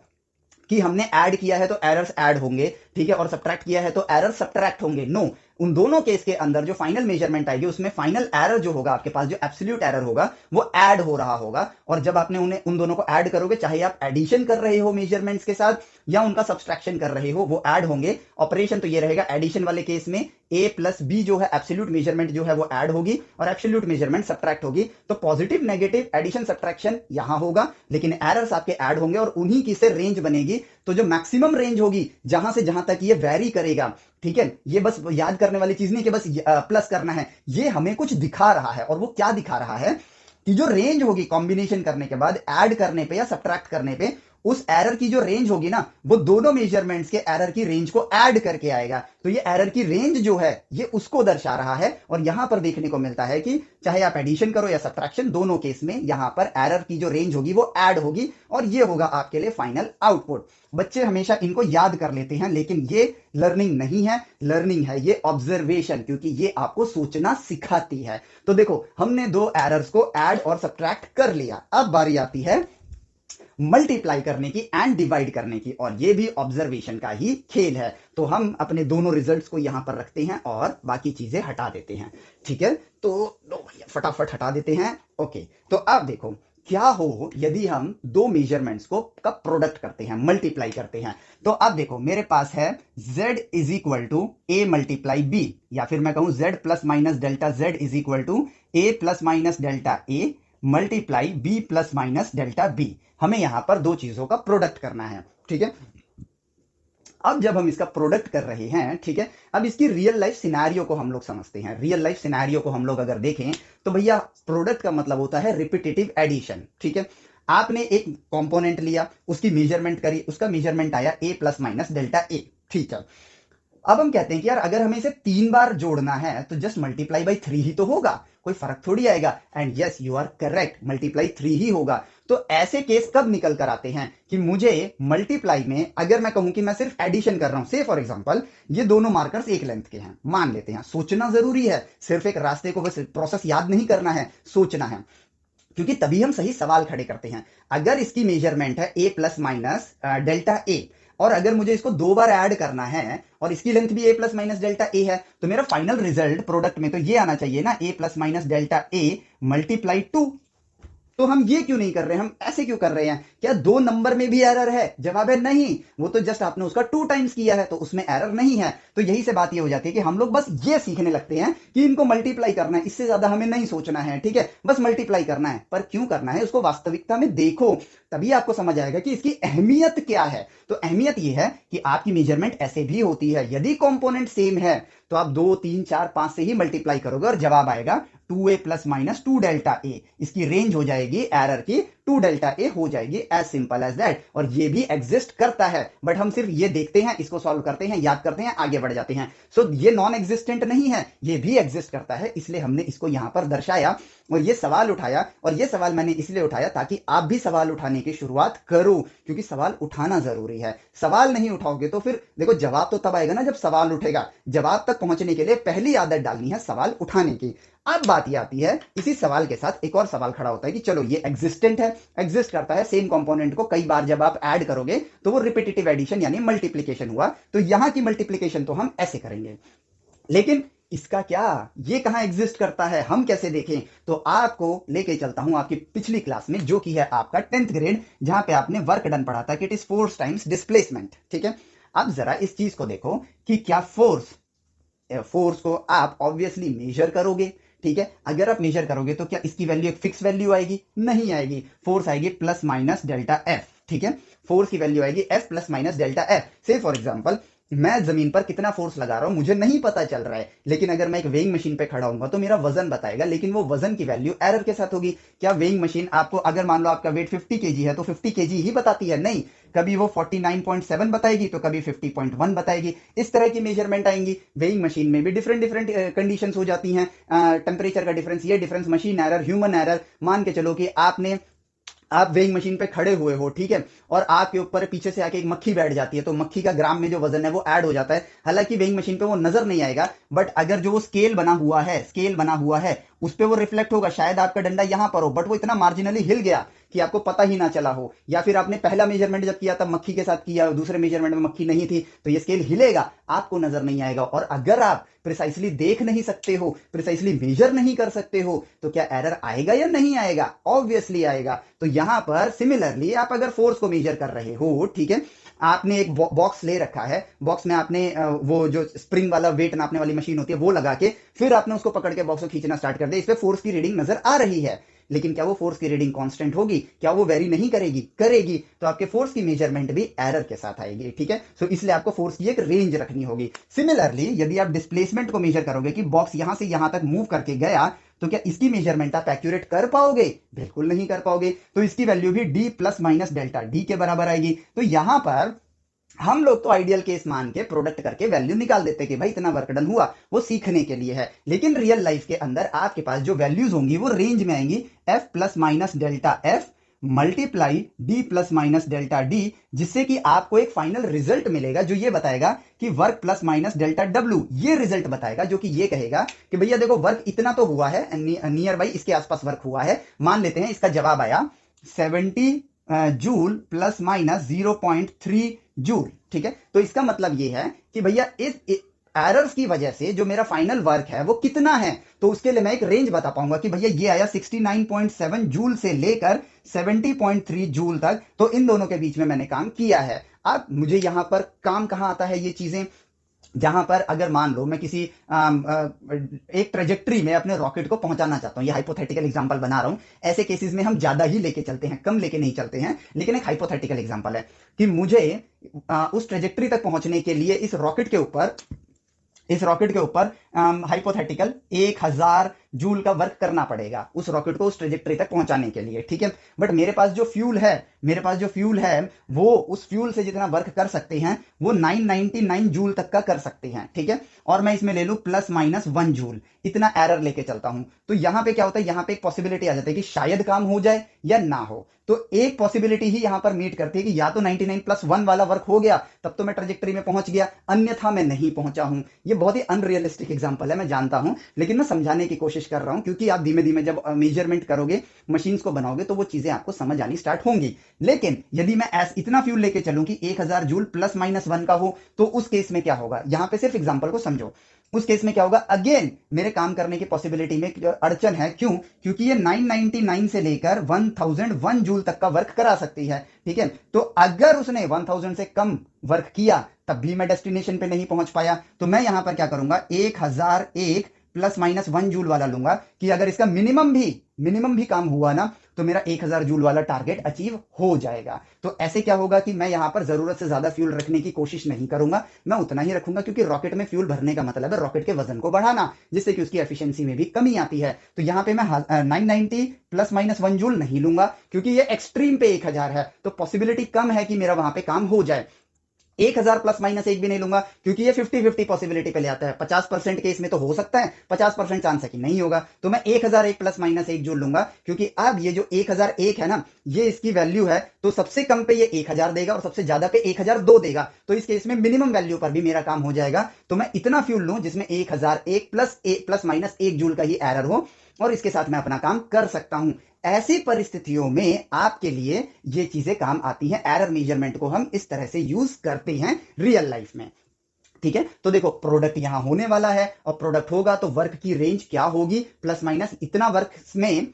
कि हमने ऐड किया है तो एरर्स ऐड होंगे, ठीक है, और सब्ट्रैक्ट किया है तो एरर सब्ट्रैक्ट होंगे। नो, उन दोनों केस के अंदर जो फाइनल मेजरमेंट आएगी उसमें फाइनल एरर जो होगा आपके पास, जो एब्सोल्यूट एरर होगा, वो ऐड हो रहा होगा। और जब आपने उन्हें उन दोनों को ऐड करोगे, चाहे आप एडिशन कर रहे हो मेजरमेंट्स के साथ या उनका सब्सट्रैक्शन कर रहे हो, वो ऐड होंगे। ऑपरेशन तो ये रहेगा, एडिशन वाले केस में a प्लस बी जो है एब्सोल्यूट मेजरमेंट जो है वो ऐड होगी और एब्सोल्यूट मेजरमेंट सब्ट्रैक्ट होगी। तो पॉजिटिव नेगेटिव एडिशन सब्ट्रैक्शन यहां होगा, लेकिन एरर्स आपके ऐड होंगे और उन्हीं की से रेंज बनेगी। तो जो मैक्सिमम रेंज होगी जहां से जहां तक ये वैरी करेगा, ठीक है, ये बस याद करने वाली चीज नहीं कि बस प्लस करना है, ये हमें कुछ दिखा रहा है। और वो क्या दिखा रहा है कि जो रेंज होगी कॉम्बिनेशन करने के बाद ऐड करने पे या सब्ट्रैक्ट करने पे, उस एरर की जो रेंज होगी ना, वो दोनों मेजरमेंट्स के एरर की रेंज को ऐड करके आएगा। तो ये एरर की रेंज जो है ये उसको दर्शा रहा है। और यहां पर देखने को मिलता है कि चाहे आप एडिशन करो या सब्ट्रैक्शन, दोनों केस में यहां पर एरर की जो रेंज होगी वो ऐड होगी और ये होगा आपके लिए फाइनल आउटपुट। बच्चे हमेशा इनको याद कर लेते हैं, लेकिन ये लर्निंग नहीं है, लर्निंग है ये ऑब्जर्वेशन, क्योंकि ये आपको सोचना सिखाती है। तो देखो, हमने दो एरर्स को ऐड और सब्ट्रैक्ट कर लिया। अब बारी आती है मल्टीप्लाई करने की एंड डिवाइड करने की, और ये भी ऑब्जर्वेशन का ही खेल है। तो हम अपने दोनों रिजल्ट्स को यहां पर रखते हैं और बाकी चीजें हटा देते हैं। ठीक है, तो फटाफट हटा देते हैं। ओके, तो अब देखो क्या हो यदि हम दो मेजरमेंट्स को का प्रोडक्ट करते हैं, मल्टीप्लाई करते हैं। तो अब देखो मेरे पास है z is equal to A multiply B, या फिर मैं कहूं z plus minus delta z is equal to A plus minus delta A multiply B plus minus delta B. हमें यहां पर दो चीजों का प्रोडक्ट करना है। ठीक है, अब जब हम इसका प्रोडक्ट कर रहे हैं, ठीक है, अब इसकी रियल लाइफ सिनेरियो को हम लोग समझते हैं। रियल लाइफ सिनेरियो को हम लोग अगर देखें तो भैया प्रोडक्ट का मतलब होता है रिपीटेटिव एडिशन। ठीक है, आपने एक कंपोनेंट लिया, उसकी मेजरमेंट करी, उसका मेजरमेंट आया a प्लस माइनस डेल्टा ए। ठीक है, अब हम कहते हैं कि यार अगर हमें इसे 3 बार जोड़ना है तो जस्ट मल्टीप्लाई बाई 3 ही तो होगा, कोई फर्क थोड़ी आएगा। And yes, you are correct, multiply 3 ही होगा। तो ऐसे केस कब निकल कर आते हैं कि मुझे मल्टीप्लाई में अगर मैं कहूं कि मैं सिर्फ एडिशन कर रहा हूं, से फॉर एग्जांपल ये दोनों मार्कर्स एक लेंथ के हैं, मान लेते हैं। सोचना जरूरी है, सिर्फ एक रास्ते को बस प्रोसेस याद नहीं करना है, सोचना है, क्योंकि तभी हम सही सवाल खड़े करते हैं। अगर इसकी मेजरमेंट है a plus minus delta A, और अगर मुझे इसको 2 बार ऐड करना है और इसकी लेंथ भी a प्लस माइनस डेल्टा ए है, तो मेरा फाइनल रिजल्ट प्रोडक्ट में तो ये आना चाहिए ना, a plus minus delta A multiply 2। तो हम ये क्यों नहीं कर रहे हैं, हम ऐसे क्यों कर रहे हैं? क्या 2 नंबर में भी एरर है? जवाब है नहीं, वो तो जस्ट आपने उसका 2 टाइम्स किया है तो उसमें एरर नहीं है। तो यही से बात ये हो जाती है कि हम लोग बस ये सीखने लगते हैं कि इनको मल्टीप्लाई करना है, इससे ज्यादा हमें नहीं सोचना है। ठीक है, बस मल्टीप्लाई करना है, पर क्यों करना है उसको वास्तविकता में देखो, तभी आपको समझ आएगा कि इसकी अहमियत क्या है। तो अहमियत ये है कि आपकी मेजरमेंट ऐसे भी होती है, यदि कंपोनेंट सेम है तो आप 2 3 4 5 से ही मल्टीप्लाई करोगे और जवाब आएगा 2a plus minus 2 delta A. इसकी रेंज हो जाएगी एरर की 2 डेल्टा ए हो जाएगी, एज सिंपल एज दैट। और ये भी एग्जिस्ट करता है, बट हम सिर्फ ये देखते हैं, इसको सॉल्व करते हैं, याद करते हैं, आगे बढ़ जाते हैं। सो ये नॉन एग्जिस्टेंट नहीं है, ये भी एग्जिस्ट करता है, इसलिए हमने इसको यहां पर दर्शाया और ये सवाल उठाया। और ये सवाल मैंने इसलिए उठाया ताकि आप भी सवाल उठाने की शुरुआत करो, क्योंकि सवाल उठाना जरूरी है। सवाल नहीं उठाओगे तो फिर देखो जवाब तो तब आएगा ना जब सवाल उठेगा। जवाब तक पहुंचने के लिए पहली आदत डालनी है सवाल उठाने की। अब बात ये आती है, इसी सवाल के साथ एक और सवाल खड़ा होता है कि चलो ये एग्जिस्टेंट है, एग्जिस्ट करता है, सेम कंपोनेंट को कई बार जब आप ऐड करोगे तो वो रिपीटेटिव एडिशन यानी मल्टीप्लीकेशन हुआ। तो यहां की मल्टीप्लीकेशन तो हम ऐसे करेंगे, लेकिन इसका क्या, ये कहां एग्जिस्ट करता है, हम कैसे देखें? तो आपको लेके चलता हूं आपकी पिछली क्लास में, जो कि है आपका 10th ग्रेड, जहां पे आपने वर्क डन पढ़ा था कि it is force times displacement. ठीक है, अब जरा इस चीज को देखो कि क्या फोर्स को आप ऑब्वियसली मेजर करोगे। ठीक है, अगर आप मेजर करोगे तो क्या इसकी वैल्यू एक फिक्स वैल्यू आएगी? नहीं आएगी, फोर्स आएगी प्लस माइनस डेल्टा एफ। ठीक है, फोर्स की वैल्यू आएगी F plus minus delta F. से फॉर एग्जांपल मैं जमीन पर कितना फोर्स लगा रहा हूं मुझे नहीं पता चल रहा है, लेकिन अगर मैं एक वेइंग मशीन पे खड़ा हूंगा तो मेरा वजन बताएगा, लेकिन वो वजन की वैल्यू एरर के साथ होगी। क्या वेइंग मशीन आपको, अगर मान लो आपका वेट 50 केजी है तो 50 केजी ही बताती है? नहीं, कभी वो 49.7 बताएगी तो कभी 50.1 बताएगी। इस तरह की मेजरमेंट आएंगी। वेइंग मशीन में भी डिफरेंट डिफरेंट कंडीशंस हो जाती हैं, टेम्परेचर का डिफरेंस, ये difference, machine error, human error. मान के चलो कि आप वेइंग मशीन पे खड़े हुए हो, ठीक है, और आपके ऊपर पीछे से आके एक मक्खी बैठ जाती है, तो मक्खी का ग्राम में जो वजन है वो ऐड हो जाता है। हालांकि वेइंग मशीन पे वो नजर नहीं आएगा, बट अगर जो वो स्केल बना हुआ है उस पर वो रिफ्लेक्ट होगा। शायद आपका डंडा यहां पर हो बट वो इतना मार्जिनली हिल गया कि आपको पता ही ना चला हो, या फिर आपने पहला मेजरमेंट जब किया तब मक्खी के साथ किया, दूसरे मेजरमेंट में मक्खी नहीं थी, तो ये स्केल हिलेगा, आपको नजर नहीं आएगा। और अगर आप प्रिसाइसली देख नहीं सकते हो, प्रिसाइसली मेजर नहीं कर सकते हो, तो क्या एरर आएगा या नहीं आएगा? ऑब्वियसली आएगा। तो यहां पर सिमिलरली आप अगर फोर्स को मेजर कर रहे हो, ठीक है, आपने एक बॉक्स ले रखा है, बॉक्स में आपने वो जो स्प्रिंग वाला वेट नापने वाली मशीन होती है वो लगा के फिर आपने उसको पकड़ के बॉक्स को खींचना स्टार्ट कर दिया, इस पे फोर्स की रीडिंग नजर आ रही है, लेकिन क्या वो फोर्स की रीडिंग कांस्टेंट होगी? क्या वो वेरी नहीं करेगी? करेगी। तो आपके फोर्स की मेजरमेंट भी एरर के साथ आएगी, ठीक है। सो इसलिए आपको फोर्स की एक रेंज रखनी होगी। सिमिलरली यदि आप डिस्प्लेसमेंट को मेजर करोगे कि बॉक्स यहां से यहां तक मूव करके गया, तो क्या इसकी मेजरमेंट आप एक्यूरेट कर पाओगे? बिल्कुल नहीं कर पाओगे। तो इसकी वैल्यू भी D plus minus delta D के बराबर आएगी। तो यहां पर हम लोग तो आइडियल केस मान के प्रोडक्ट करके वैल्यू निकाल देते कि भाई इतना वर्क डन हुआ, वो सीखने के लिए है। लेकिन रियल लाइफ के अंदर आपके पास जो वैल्यूज होंगी वो रेंज में आएंगी, F plus minus delta F multiply D plus minus delta D, जिससे कि आपको एक फाइनल रिजल्ट मिलेगा जो ये बताएगा कि work plus minus delta W, ये रिजल्ट बताएगा जो कि ये कहेगा कि भैया देखो वर्क इतना तो हुआ है, नियर बाई इसके आसपास वर्क हुआ है। मान लेते हैं इसका जवाब आया 70 जूल प्लस माइनस 0.3 जूल, ठीक है। तो इसका मतलब ये है कि भैया इस एरर्स की वजह से जो मेरा फाइनल वर्क है वो कितना है, तो उसके लिए मैं एक रेंज बता पाऊंगा कि भैया ये आया 69.7 जूल से लेकर 70.3 जूल तक, तो इन दोनों के बीच में मैंने काम किया है। अब मुझे यहां पर काम कहां आता है ये चीजें, जहां पर अगर मान लो मैं किसी एक ट्रेजेक्ट्री में अपने रॉकेट को पहुंचाना चाहता हूं, ये हाइपोथेटिकल एग्जांपल बना रहा हूं, ऐसे केसेस में हम ज्यादा ही लेके चलते हैं, कम लेके नहीं चलते हैं, लेकिन एक हाइपोथेटिकल एग्जांपल है कि मुझे उस ट्रेजेक्ट्री तक पहुंचने के लिए इस रॉकेट के ऊपर हाइपोथेटिकल 1000 जूल का वर्क करना पड़ेगा उस रॉकेट को उस ट्रेजेक्ट्री तक पहुंचाने के लिए, ठीक है। बट मेरे पास जो फ्यूल है वो उस फ्यूल से जितना वर्क कर सकते हैं वो 999 जूल तक का कर सकते हैं, ठीक है। और मैं इसमें ले लूं प्लस माइनस 1 जूल, इतना एरर लेके चलता हूं, तो यहां पे क्या होता है, यहां पे एक पॉसिबिलिटी आ जाती है कि शायद काम हो जाए या ना हो। तो एक पॉसिबिलिटी ही यहां पर मीट करती है कि या तो 99 प्लस 1 वाला वर्क हो गया तब तो मैं ट्रेजेक्ट्री में पहुंच गया, अन्यथा मैं नहीं पहुंचा हूं। ये बहुत ही अनरियलिस्टिक एग्जांपल है, मैं जानता हूं, लेकिन मैं समझाने की कोशिश कर रहा हूं, क्योंकि आप धीमे धीमे जब मेजरमेंट करोगे, मशीन्स को बनाओगे, तो वो चीजें आपको समझ आनी स्टार्ट होंगी। लेकिन यदि मैं इतना फ्यूल लेके चलूं कि 1000 जूल प्लस माइनस 1 का हो, तो उस केस में क्या होगा, यहां पे सिर्फ एग्जांपल को समझो। उस केस में क्या होगा, अगेन मेरे काम करने की पॉसिबिलिटी में अड़चन है। क्यों? क्योंकि ये 999 से लेकर 1001 जूल तक का वर्क करा सकती है, ठीक है। तो अगर उसने 1000 से कम वर्क किया तब भी मैं डेस्टिनेशन पे नहीं पहुंच पाया, तो मैं यहां पर क्या करूंगा, 1001 प्लस माइनस 1 जूल वाला लूंगा कि अगर इसका मिनिमम भी काम हुआ ना, तो मेरा 1000 जूल वाला टारगेट अचीव हो जाएगा। तो ऐसे क्या होगा कि मैं यहां पर जरूरत से ज्यादा फ्यूल रखने की कोशिश नहीं करूंगा, मैं उतना ही रखूंगा, क्योंकि रॉकेट में फ्यूल भरने का मतलब है रॉकेट के वजन को बढ़ाना, जिससे कि उसकी एफिशिएंसी में भी कमी आती है। तो यहां पे मैं 990 प्लस माइनस 1 जूल नहीं लूंगा, क्योंकि ये एक्सट्रीम पे 1000 है, तो पॉसिबिलिटी कम है कि मेरा वहां पे काम हो जाए। 1000 प्लस माइनस 1 भी नहीं लूंगा, क्योंकि ये 50-50 पॉसिबिलिटी पे ले आता है। 50% केस में तो हो सकता है, 50% चांस है कि नहीं होगा। तो मैं 1001 प्लस माइनस 1 जोड़ लूंगा, क्योंकि अब ये जो 1001 है ना, ये इसकी वैल्यू है, तो सबसे कम पे ये 1000 देगा और सबसे ज्यादा पे 1002 देगा। तो इस केस में मिनिमम वैल्यू पर भी मेरा काम हो जाएगा। तो मैं इतना फ्यूल लूं जिसमें 1001 प्लस माइनस 1 जूल का ही एरर हो, और इसके साथ मैं अपना काम कर सकता हूं। ऐसी परिस्थितियों में आपके लिए ये चीजें काम आती हैं। एरर मेजरमेंट को हम इस तरह से यूज करते हैं रियल लाइफ में, ठीक है। तो देखो प्रोडक्ट यहां होने वाला है, और प्रोडक्ट होगा तो वर्क की रेंज क्या होगी, प्लस माइनस इतना वर्क में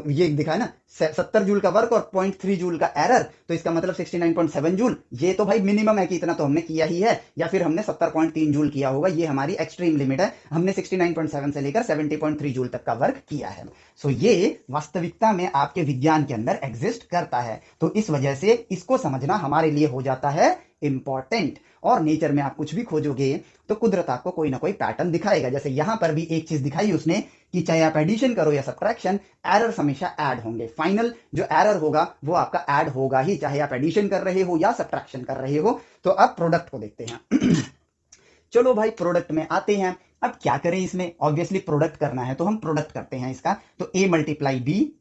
ये दिखा है ना, 70 जूल का वर्क और 0.3 जूल का एरर, तो इसका मतलब 69.7 जूल। ये तो भाई मिनिमम है कि इतना तो हमने किया ही है, या फिर हमने 70.3 जूल किया होगा, ये हमारी एक्सट्रीम लिमिट है। हमने 69.7 से लेकर 70.3 जूल तक का वर्क किया है। सो ये वास्तविकता में आपके विज्ञान के अंदर एग्जिस्ट करता है। तो इस वजह से इसको समझना हमारे लिए हो जाता है इंपॉर्टेंट। और नेचर में आप कुछ भी खोजोगे तो कुदरत आपको कोई ना कोई पैटर्न दिखाएगा। जैसे यहां पर भी एक चीज दिखाई उसने कि चाहे आप एडिशन करो या सब्ट्रैक्शन, एरर हमेशा ऐड होंगे। फाइनल जो एरर होगा वो आपका ऐड होगा ही, चाहे आप एडिशन कर रहे हो या सब्ट्रैक्शन कर रहे हो। तो अब प्रोडक्ट को देखते हैं। चलो भाई प्रोडक्ट में आते हैं। अब क्या करें इसमें, ऑब्वियसली प्रोडक्ट करना है तो हम प्रोडक्ट करते हैं इसका। तो a मल्टीप्लाई बी,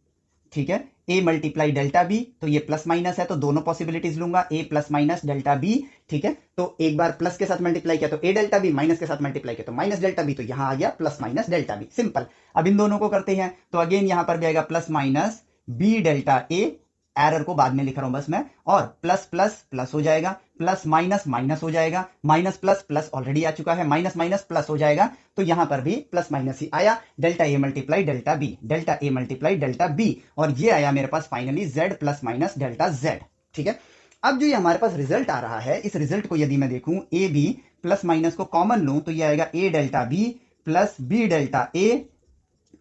ठीक है, ए मल्टीप्लाई डेल्टा बी, तो ये प्लस माइनस है तो दोनों पॉसिबिलिटीज लूंगा, ए प्लस माइनस डेल्टा बी, ठीक है। तो एक बार प्लस के साथ मल्टीप्लाई किया तो ए डेल्टा बी, माइनस के साथ मल्टीप्लाई किया तो माइनस डेल्टा बी, तो यहां आ गया plus minus delta B, simple. अब इन दोनों को करते हैं तो अगेन यहां पर भी आएगा प्लस माइनस बी डेल्टा ए, एरर को बाद में लिख रहा हूं बस मैं, और प्लस प्लस प्लस हो जाएगा, प्लस माइनस माइनस हो जाएगा, माइनस प्लस प्लस ऑलरेडी आ चुका है, माइनस माइनस प्लस हो जाएगा, तो यहां पर भी प्लस माइनस ही आया, delta A multiply delta B, delta A multiply delta B, और ये आया मेरे पास finally Z plus minus delta Z, ठीक है। अब जो ये हमारे पास रिजल्ट आ रहा है, इस रिजल्ट को यदि मैं देखूं ए बी प्लस माइनस को कॉमन लूं तो ये आएगा A delta B plus B delta A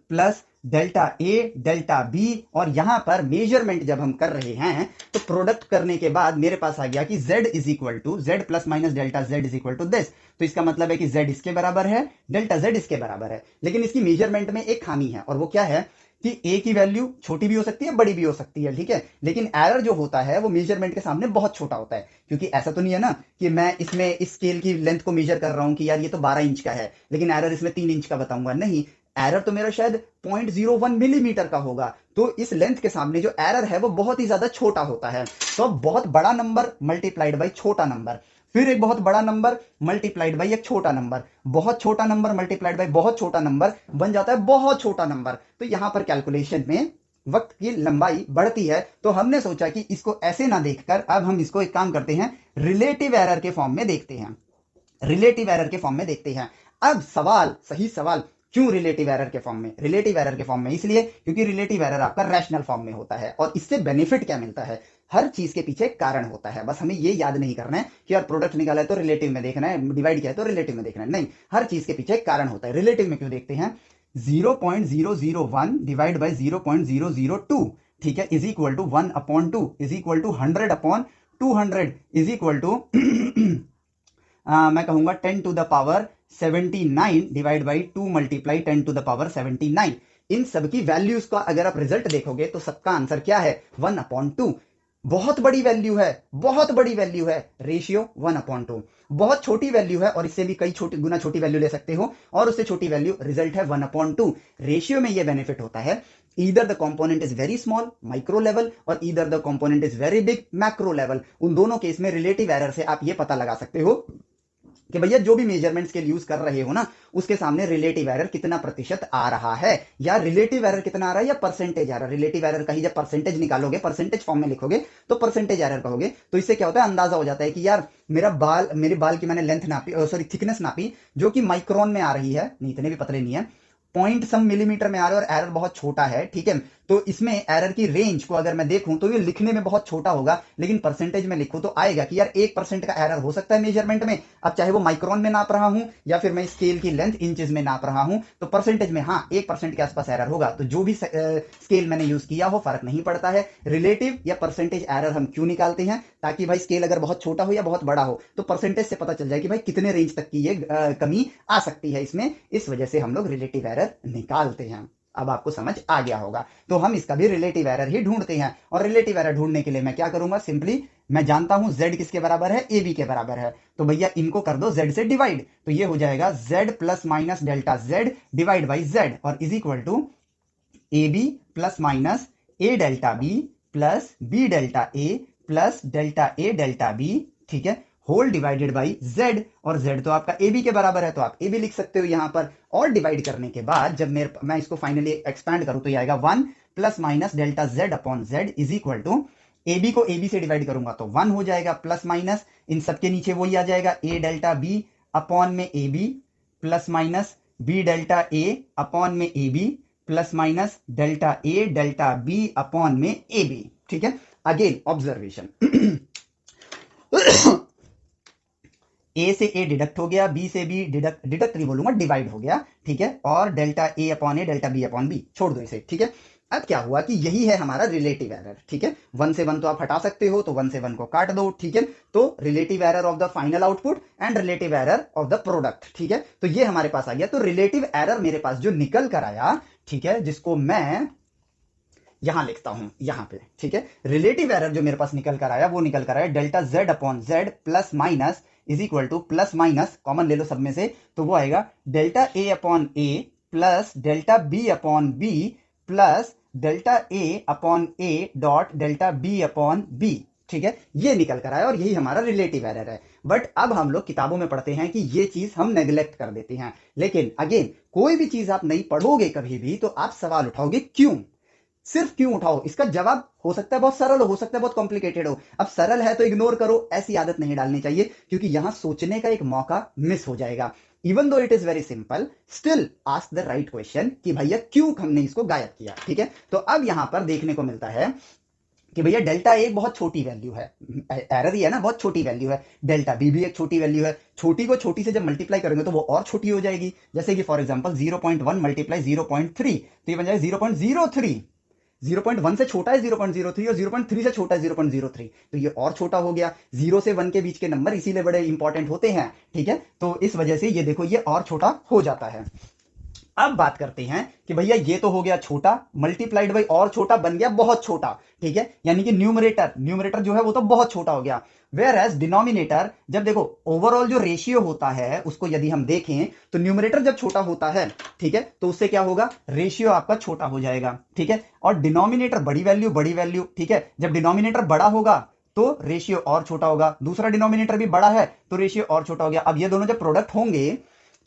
plus delta A delta B, और यहां पर मेजरमेंट जब हम कर रहे हैं तो प्रोडक्ट करने के बाद मेरे पास आ गया कि z is equal to Z plus minus delta z is equal to this, तो इसका मतलब है कि z इसके बराबर है, डेल्टा z इसके बराबर है। लेकिन इसकी मेजरमेंट में एक खामी है, और वो क्या है कि a की वैल्यू छोटी भी हो सकती है, बड़ी भी हो सकती है, ठीक है। लेकिन एरर जो होता है वो मेजरमेंट के सामने बहुत छोटा होता है, क्योंकि ऐसा तो नहीं है ना कि मैं इसमें इस स्केल की लेंथ को मेजर कर रहा हूं कि यार ये तो 12 इंच का है, लेकिन एरर इसमें 3 इंच का बताऊंगा, नहीं, एरर तो मेरा शायद 0.01 मिलीमीटर का होगा, तो इस लेंथ के सामने जो एरर है वो बहुत ही ज्यादा छोटा होता है। तो बहुत बड़ा नंबर मल्टीप्लाइड बाई छोटा नंबर, फिर एक बहुत बड़ा नंबर मल्टीप्लाइड बाई एक छोटा नंबर, बहुत छोटा नंबर मल्टीप्लाइड बाई बहुत छोटा नंबर बन जाता है बहुत छोटा नंबर। तो यहां पर कैलकुलेशन में वक्त की लंबाई बढ़ती है, तो हमने सोचा कि इसको ऐसे ना देखकर अब हम इसको एक काम करते हैं, रिलेटिव एरर के फॉर्म में देखते हैं, रिलेटिव एरर के फॉर्म में देखते हैं। अब सवाल, सही सवाल, क्यों रिलेटिव एरर के फॉर्म में? रिलेटिव एरर के फॉर्म में इसलिए क्योंकि रिलेटिव एरर आपका रैशनल फॉर्म में होता है, और इससे बेनिफिट क्या मिलता है, हर चीज के पीछे कारण होता है। बस हमें ये याद नहीं करना है कि यार प्रोडक्ट निकाला है तो रिलेटिव में देखना है, डिवाइड किया है तो रिलेटिव में देखना है, नहीं, हर चीज के पीछे कारण होता है। रिलेटिव में क्यों देखते हैं, 0.001 डिवाइड बाई 0.002, ठीक है, is equal to 1/2 is equal to 100/200 is equal to मैं कहूंगा 10 to the power 79 divide by 2 multiply 10 to the power 79। इन सब की वैल्यूज का अगर आप रिजल्ट देखोगे तो सबका आंसर क्या है, 1/2। बहुत बड़ी वैल्यू है, बहुत बड़ी वैल्यू है, रेशियो 1/2। बहुत छोटी वैल्यू है और इससे भी कई छोटी गुना छोटी वैल्यू ले सकते हो, और उससे छोटी वैल्यू, रिजल्ट है 1/2। रेशियो में यह बेनिफिट होता है, either the component is very small micro level और either the component is very big macro level। उन दोनों केस में रिलेटिव एरर से आप ये पता लगा सकते हो कि भैया जो भी मेजरमेंट स्केल यूज कर रहे हो ना, उसके सामने रिलेटिव एरर कितना प्रतिशत आ रहा है, या रिलेटिव एरर कितना आ रहा है, या परसेंटेज आ रहा है। रिलेटिव एरर का ही जब परसेंटेज निकालोगे, परसेंटेज फॉर्म में लिखोगे तो परसेंटेज एरर कहोगे, तो इससे क्या होता है, अंदाजा हो जाता है कि यार मेरे बाल की मैंने लेंथ नापी, सॉरी थिकनेस नापी, जो कि माइक्रोन में आ रही है, नहीं इतने भी पतले नहीं है, पॉइंट सम मिलीमीटर में आ रहा है, और एरर बहुत छोटा है, ठीक है। तो इसमें एरर की रेंज को अगर मैं देखूं तो ये लिखने में बहुत छोटा होगा, लेकिन परसेंटेज में लिखूं तो आएगा कि यार 1% का एरर हो सकता है मेजरमेंट में। अब चाहे वो माइक्रोन में नाप रहा हूं या फिर मैं स्केल की लेंथ इंचेस में नाप रहा हूं, तो परसेंटेज में हाँ 1% के आसपास एरर होगा। तो जो भी स्केल मैंने यूज किया हो फर्क नहीं पड़ता है। रिलेटिव या परसेंटेज एरर हम क्यों निकालते हैं, ताकि भाई स्केल अगर बहुत छोटा हो या बहुत बड़ा हो तो परसेंटेज से पता चल जाए कि भाई कितने रेंज तक की ये कमी आ सकती है इसमें, इस वजह से हम लोग रिलेटिव एरर निकालते हैं। अब आपको समझ आ गया होगा, तो हम इसका भी रिलेटिव एरर ही ढूंढते हैं। और रिलेटिव एरर ढूंढने के लिए मैं क्या करूंगा, सिंपली मैं जानता हूं z किसके बराबर है, ab के बराबर है, तो भैया इनको कर दो z से डिवाइड, तो ये हो जाएगा z plus minus delta z divide by z, और is equal to ab plus minus a delta b plus b delta a plus delta a delta b, ठीक है, होल डिवाइडेड बाई z, और z तो आपका ab के बराबर है, तो आप ab लिख सकते हो यहां पर। और डिवाइड करने के बाद जब मैं इसको फाइनली एक्सपैंड करूं तो ये आएगा 1 plus minus delta z upon z is equal to, ab को ab से डिवाइड करूंगा तो 1 हो जाएगा, प्लस माइनस इन सबके नीचे वही आ जाएगा, a डेल्टा b अपॉन में ab plus minus b delta a upon में ab plus minus delta a delta b upon में ab, ठीक है। अगेन ऑब्जर्वेशन, ए से ए डिडक्ट हो गया, बी से बी डिडक्ट नहीं बोलूंगा, डिवाइड हो गया, ठीक है, और delta A upon A delta B upon B, छोड़ दो इसे, ठीक है। अब क्या हुआ कि यही है हमारा रिलेटिव एरर, ठीक है। 1 से 1 तो आप हटा सकते हो, तो 1 से 1 को काट दो, ठीक है। तो relative error of the final output and relative error of the product, ठीक है। तो ये हमारे पास आ गया। तो रिलेटिव एरर मेरे पास जो निकल कर आया, ठीक है, जिसको मैं यहां लिखता हूं यहां पे, ठीक है। रिलेटिव एरर जो मेरे पास निकल कर आया वो निकल कर आया delta z upon z plus minus is equal to, plus minus common ले लो सब में से, तो वो आएगा delta a upon a plus delta b upon b plus delta A upon A dot delta B upon B, ठीक है, ये निकल कर आया और यही हमारा रिलेटिव एरर है। बट अब हम लोग किताबों में पढ़ते हैं कि ये चीज हम नेग्लेक्ट कर देते हैं, लेकिन अगेन कोई भी चीज आप नहीं पढ़ोगे कभी भी तो आप सवाल उठाओगे क्यों, सिर्फ क्यों उठाओ। इसका जवाब हो सकता है बहुत सरल हो सकता है बहुत कॉम्प्लिकेटेड हो। अब सरल है तो इग्नोर करो, ऐसी आदत नहीं डालनी चाहिए, क्योंकि यहां सोचने का एक मौका मिस हो जाएगा। Even though it is very simple, still ask the right question कि भैया क्यों हमने इसको गायब किया, ठीक है। तो अब यहां पर देखने को मिलता है कि भैया डेल्टा एक बहुत छोटी वैल्यू है, एरर ही है ना, बहुत छोटी वैल्यू है। डेल्टा बी भी एक छोटी वैल्यू है, छोटी को छोटी से जब मल्टीप्लाई करेंगे तो वो और छोटी हो जाएगी। जैसे कि फॉर एग्जांपल 0.1 मल्टीप्लाई 0.3, तो ये बन जाएगा 0.03। 0.1 से छोटा है 0.03 और 0.3 से छोटा है 0.03, तो ये और छोटा हो गया। 0 से 1 के बीच के नंबर इसीलिए बड़े इंपॉर्टेंट होते हैं, ठीक है। तो इस वजह से ये देखो ये और छोटा हो जाता है। अब बात करते हैं कि भैया ये तो हो गया छोटा, मल्टीप्लाइड बाई और छोटा बन गया बहुत छोटा, ठीक है, यानी कि न्यूमरेटर जो है वो तो बहुत छोटा हो गया। वेयर एज डिनोमिनेटर, जब देखो ओवरऑल जो रेशियो होता है उसको यदि हम देखें तो न्यूमरेटर जब छोटा होता है, ठीक है, तो उससे क्या होगा, रेशियो आपका छोटा हो जाएगा, ठीक है। और डिनोमिनेटर बड़ी वैल्यू, ठीक है, जब डिनोमिनेटर बड़ा होगा तो रेशियो और छोटा होगा, दूसरा डिनोमिनेटर भी बड़ा है तो रेशियो और छोटा हो गया। अब ये दोनों जब प्रोडक्ट होंगे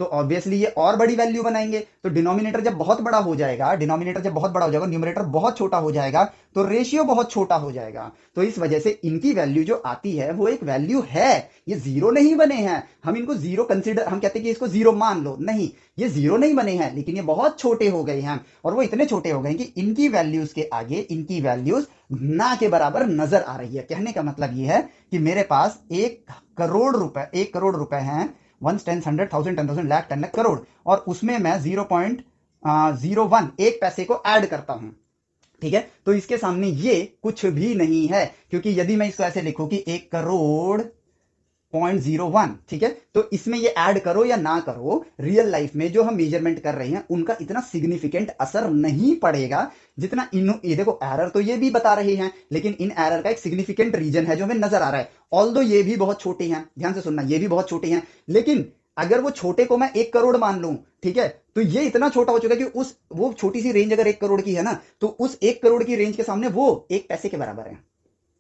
तो ऑब्वियसली ये और बड़ी वैल्यू बनाएंगे, तो डिनोमिनेटर जब बहुत बड़ा हो जाएगा, न्यूमरेटर बहुत छोटा हो जाएगा, तो रेशियो बहुत छोटा हो जाएगा। तो इस वजह से इनकी वैल्यू जो आती है वो एक वैल्यू है, ये जीरो नहीं बने हैं। हम इनको जीरो कंसीडर, हम कहते हैं कि इसको जीरो मान लो, नहीं, ये जीरो नहीं बने हैं, लेकिन ये बहुत छोटे हो गए हैं, और वो इतने छोटे हो गए कि इनकी वैल्यूज के आगे इनकी वैल्यूज ना के बराबर नजर आ रही है। कहने का मतलब ये है कि मेरे पास 1 करोड़ रुपए हैं, 1 10 100 1000 10,000 लाख 10 लाख करोड़, और उसमें मैं 0.01 एक पैसे को ऐड करता हूं, ठीक है। तो इसके सामने ये कुछ भी नहीं है, क्योंकि यदि मैं इसको ऐसे लिखूं कि 1 करोड़ 0.01, ठीक है, तो इसमें ये ऐड करो या ना करो, रियल लाइफ में जो हम मेजरमेंट कर रहे हैं उनका इतना सिग्निफिकेंट असर नहीं पड़ेगा जितना ये देखो एरर तो ये भी बता रहे हैं, लेकिन इन एरर का एक सिग्निफिकेंट रीजन है जो हमें नजर आ रहा है। ऑल्दो ये भी बहुत छोटे हैं, ध्यान से सुनना, ये भी बहुत छोटे हैं, लेकिन अगर वो छोटे को मैं 1 करोड़ मान लूं, ठीक है, तो ये इतना छोटा हो चुका है कि वो छोटी सी रेंज अगर 1 करोड़ की है ना, तो उस 1 करोड़ की रेंज के सामने वो 1 पैसे के बराबर है,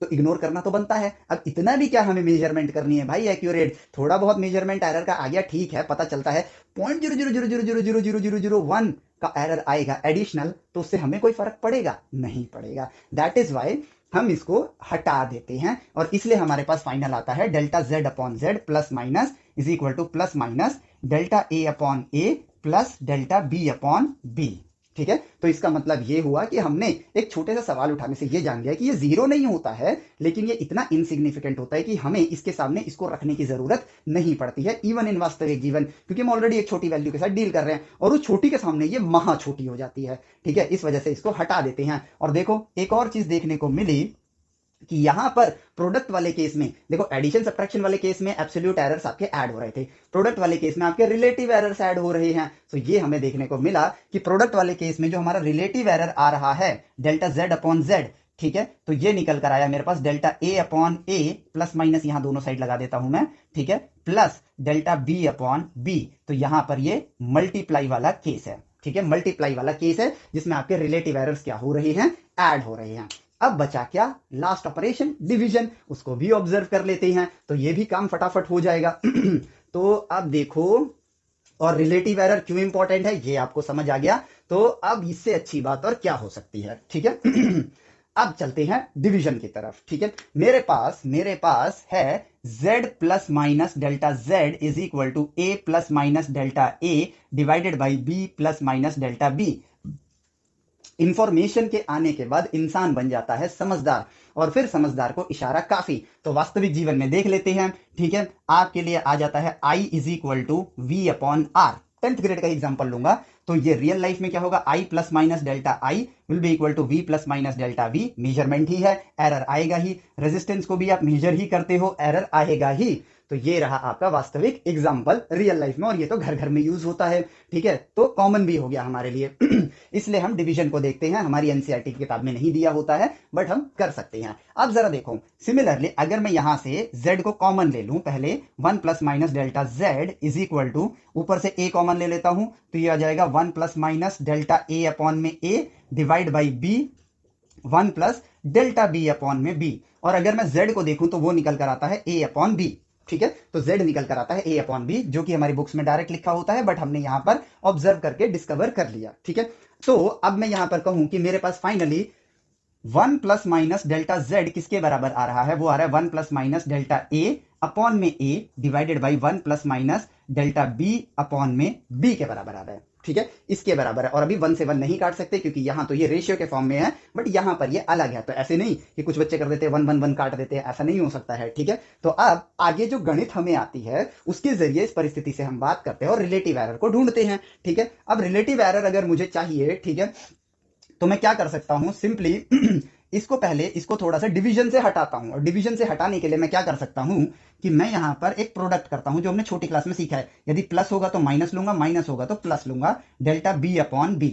तो इग्नोर करना तो बनता है। अब इतना भी क्या हमें मेजरमेंट करनी है भाई, एक्यूरेट, थोड़ा बहुत मेजरमेंट एरर का आ गया, ठीक है, पता चलता है 0.000000001 का एरर आएगा एडिशनल, तो उससे हमें कोई फर्क पड़ेगा नहीं पड़ेगा। दैट इज वाई हम इसको हटा देते हैं, और इसलिए हमारे पास फाइनल आता है delta Z upon Z plus minus is equal to plus minus delta A upon A plus delta B upon B, ठीक है। तो इसका मतलब ये हुआ कि हमने एक छोटे से सवाल उठाने से ये जान लिया कि ये जीरो नहीं होता है, लेकिन ये इतना इनसिग्निफिकेंट होता है कि हमें इसके सामने इसको रखने की जरूरत नहीं पड़ती है, इवन इन वास्तविक जीवन, क्योंकि हम ऑलरेडी एक छोटी वैल्यू के साथ डील कर रहे हैं, और उस छोटी के सामने ये महा छोटी हो जाती है, ठीक है। इस वजह से इसको हटा देते हैं। और देखो एक और चीज देखने को मिली कि यहां पर प्रोडक्ट वाले केस में देखो, एडिशन सब्ट्रैक्शन वाले केस में एब्सोल्यूट एरर्स आपके ऐड हो रहे थे, प्रोडक्ट वाले केस में आपके रिलेटिव एरर्स ऐड हो रहे हैं। तो ये हमें देखने को मिला कि प्रोडक्ट वाले केस में जो हमारा रिलेटिव एरर आ रहा है डेल्टा जेड अपॉन जेड, ठीक है, तो ये निकल कर आया मेरे पास delta A upon A plus minus यहां दोनों साइड लगा देता हूं मैं, ठीक है, plus delta B upon B, तो यहां पर ये मल्टीप्लाई वाला केस है, ठीक है, मल्टीप्लाई वाला केस है जिसमें आपके रिलेटिव एरर्स क्या हो रहे हैं, ऐड हो रहे हैं। अब बचा क्या, लास्ट ऑपरेशन डिवीजन, उसको भी ऑब्जर्व कर लेते हैं, तो ये भी काम फटाफट हो जाएगा। तो अब देखो, और रिलेटिव एरर क्यों इंपॉर्टेंट है ये आपको समझ आ गया, तो अब इससे अच्छी बात और क्या हो सकती है, ठीक है। अब चलते हैं डिवीजन की तरफ, ठीक है। मेरे पास है z plus minus delta z is equal to a plus minus delta a divided by b plus minus delta b। Information के आने के बाद इंसान बन जाता है समझदार, और फिर समझदार को इशारा काफी, तो वास्तविक जीवन में देख लेते हैं, ठीक है। आपके लिए आ जाता है I is equal to V upon R, 10th grade का एग्जांपल लूंगा, तो ये रियल लाइफ में क्या होगा, I plus minus delta I will be equal to V plus minus delta V। Measurement ही है, एरर आएगा ही, रेजिस्टेंस को भी आप मेजर ही करते हो, एरर आएगा ही। तो ये रहा आपका वास्तविक एग्जाम्पल रियल लाइफ में, और ये तो घर घर में यूज होता है, ठीक है, तो कॉमन भी हो गया हमारे लिए। इसलिए हम डिवीजन को देखते हैं, हमारी एनसीईआरटी की किताब में नहीं दिया होता है, बट हम कर सकते हैं। अब जरा देखो, सिमिलरली अगर मैं यहां से z को कॉमन ले लूं, पहले 1 plus minus delta z is equal to, ऊपर से a कॉमन ले लेता हूं, तो ये आ जाएगा 1 plus minus delta a upon में a divide by b, 1 plus delta b upon में b। और अगर मैं z को देखूं तो वो निकल कर आता है a अपॉन b, ठीक है, तो z निकल कर आता है a अपॉन b, जो कि हमारी बुक्स में डायरेक्ट लिखा होता है, बट हमने यहां पर ऑब्जर्व करके डिस्कवर कर लिया, ठीक है। तो अब मैं यहां पर कहूं कि मेरे पास finally 1 plus minus delta z किसके बराबर आ रहा है, वो आ रहा है 1 plus minus delta a upon में a divided by 1 plus minus delta b upon में b के बराबर आ रहा है, ठीक है, इसके बराबर है। और अभी 1 से 1 नहीं काट सकते क्योंकि यहां तो ये रेशियो के फॉर्म में है, बट यहां पर ये अलग है, तो ऐसे नहीं कि कुछ बच्चे कर देते हैं 1 1 1 काट देते हैं, ऐसा नहीं हो सकता है, ठीक है। तो अब आगे जो गणित हमें आती है उसके जरिए इस परिस्थिति से हम बात करते हैं और रिलेटिव एरर को ढूंढते हैं, ठीक है। अब रिलेटिव एरर अगर मुझे चाहिए, ठीक है, तो मैं क्या कर सकता हूं, सिंपली इसको पहले इसको थोड़ा सा डिवीजन से हटाता हूं, और डिवीजन से हटाने के लिए मैं क्या कर सकता हूं कि मैं यहां पर एक प्रोडक्ट करता हूं जो हमने छोटी क्लास में सीखा है, यदि प्लस होगा तो माइनस लूंगा, माइनस होगा तो प्लस लूंगा, डेल्टा बी अपॉन बी,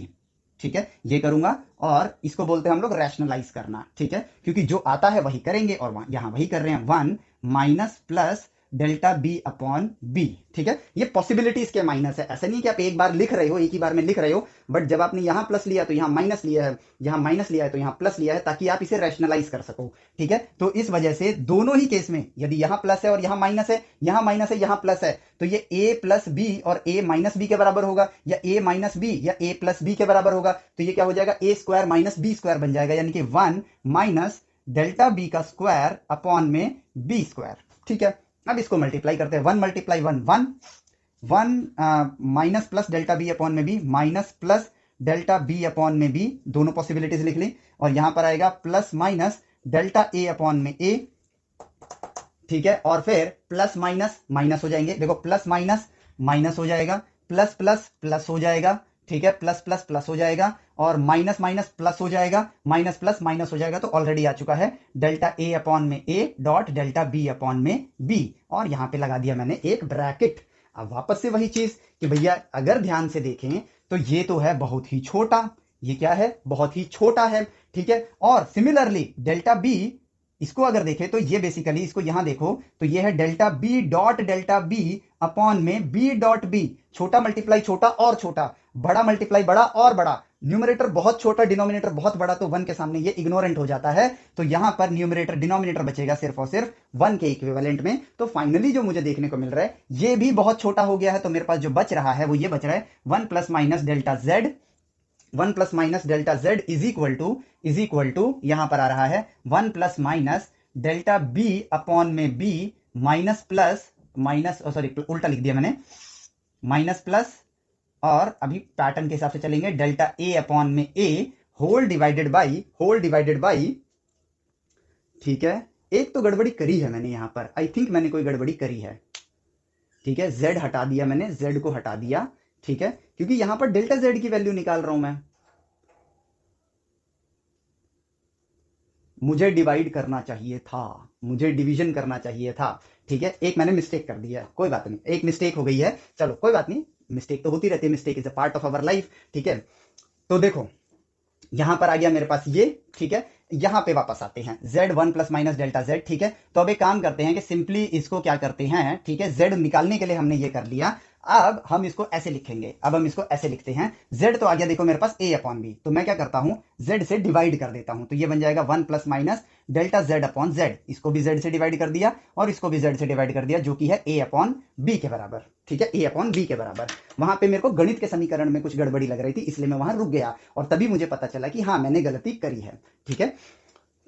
ठीक है, ये करूंगा। और इसको बोलते हैं हम लोग रैशनलाइज करना, ठीक है, क्योंकि जो आता है वही करेंगे, और यहां वही कर रहे हैं, 1 minus plus delta B upon B, ठीक है। ये पॉसिबिलिटीज के माइनस है, ऐसा नहीं कि आप एक बार लिख रहे हो, एक ही बार में लिख रहे हो, बट जब आपने यहां प्लस लिया तो यहां माइनस लिया है, यहां माइनस लिया है तो यहां प्लस लिया है, ताकि आप इसे रैशनलाइज कर सको, ठीक है। तो इस वजह से दोनों ही केस में यदि यहां प्लस है और यहां माइनस है, यहां माइनस है यहां प्लस है, तो ये a प्लस बी और a माइनस बी के बराबर होगा, या a माइनस बी या a प्लस बी के बराबर होगा, तो ये क्या हो जाएगा, a square minus B square बन जाएगा, यानी कि 1 माइनस डेल्टा बी का स्क्वायर अपॉन में बी स्क्वायर, ठीक है। अब इसको मल्टीप्लाई करते हैं, 1 multiply 1 1, 1 minus plus delta B upon में B, minus plus delta B upon में बी, दोनों पॉसिबिलिटीज लिख ली, और यहां पर आएगा plus minus delta A upon में ए, ठीक है, और फिर प्लस माइनस माइनस हो जाएंगे, देखो प्लस माइनस माइनस हो जाएगा, प्लस प्लस प्लस हो जाएगा, ठीक है, प्लस प्लस प्लस हो जाएगा, और माइनस माइनस प्लस हो जाएगा, माइनस प्लस माइनस हो जाएगा, तो ऑलरेडी आ चुका है डेल्टा ए अपॉन में A dot delta B upon में बी, और यहां पे लगा दिया मैंने एक ब्रैकेट। अब वापस से वही चीज कि भैया अगर ध्यान से देखें तो ये तो है बहुत ही छोटा, ये क्या है, बहुत ही छोटा है, ठीक है। और सिमिलरली डेल्टा बी, इसको अगर देखें तो ये बेसिकली, इसको यहां देखो तो ये है delta B dot delta B upon में बी डॉट बी, छोटा मल्टीप्लाई छोटा और छोटा, बड़ा मल्टीप्लाई बड़ा और बड़ा, न्यूमरेटर बहुत छोटा डिनोमिनेटर बहुत बड़ा, तो 1 के सामने ये इग्नोरेंट हो जाता है, तो यहां पर न्यूमरेटर डिनोमिनेटर बचेगा सिर्फ और सिर्फ 1 के इक्विवेलेंट में। तो फाइनली जो मुझे देखने को मिल रहा है ये भी बहुत छोटा हो गया है, तो मेरे पास जो बच रहा है वो ये बच रहा है 1 plus minus delta Z, 1 plus minus delta Z is equal to यहां पर आ रहा है 1 plus minus delta B upon में B minus plus minus, sorry उल्टा लिख दिया मैंने, माइनस प्लस, और अभी पैटर्न के हिसाब से चलेंगे, डेल्टा ए अपॉन में ए होल डिवाइडेड बाई, ठीक है। एक तो गड़बड़ी करी है मैंने यहां पर, आई थिंक मैंने कोई गड़बड़ी करी है, ठीक है, जेड हटा दिया मैंने, जेड को हटा दिया, ठीक है, क्योंकि यहां पर डेल्टा जेड की वैल्यू निकाल रहा हूं मैं, मुझे डिवाइड करना चाहिए था, मुझे डिवीजन करना चाहिए था, ठीक है, एक मैंने मिस्टेक कर दिया है, कोई बात नहीं, एक मिस्टेक हो गई है, चलो कोई बात नहीं, मिस्टेक तो होती रहती है, mistake is a part of our life, ठीक है। तो देखो यहां पर आ गया मेरे पास ये, ठीक है, यहां पे वापस आते हैं, z 1 plus minus delta z, ठीक है। तो अब एक काम करते हैं कि सिंपली इसको क्या करते हैं, ठीक है, z निकालने के लिए हमने ये कर लिया, अब हम इसको ऐसे लिखेंगे, अब हम इसको ऐसे लिखते हैं, z तो आ गया देखो मेरे पास a अपॉन बी, तो मैं क्या करता हूं z से डिवाइड कर देता हूं, तो ये बन जाएगा 1 plus minus delta z upon z, इसको भी z से डिवाइड कर दिया और इसको भी z से डिवाइड कर दिया, जो कि है a अपॉन b के बराबर, ठीक है, a अपॉन b के बराबर। वहां पे मेरे को गणित के समीकरण में कुछ गड़बड़ी लग रही थी, इसलिए मैं वहां रुक गया, और तभी मुझे पता चला कि हाँ मैंने गलती करी है, ठीक है।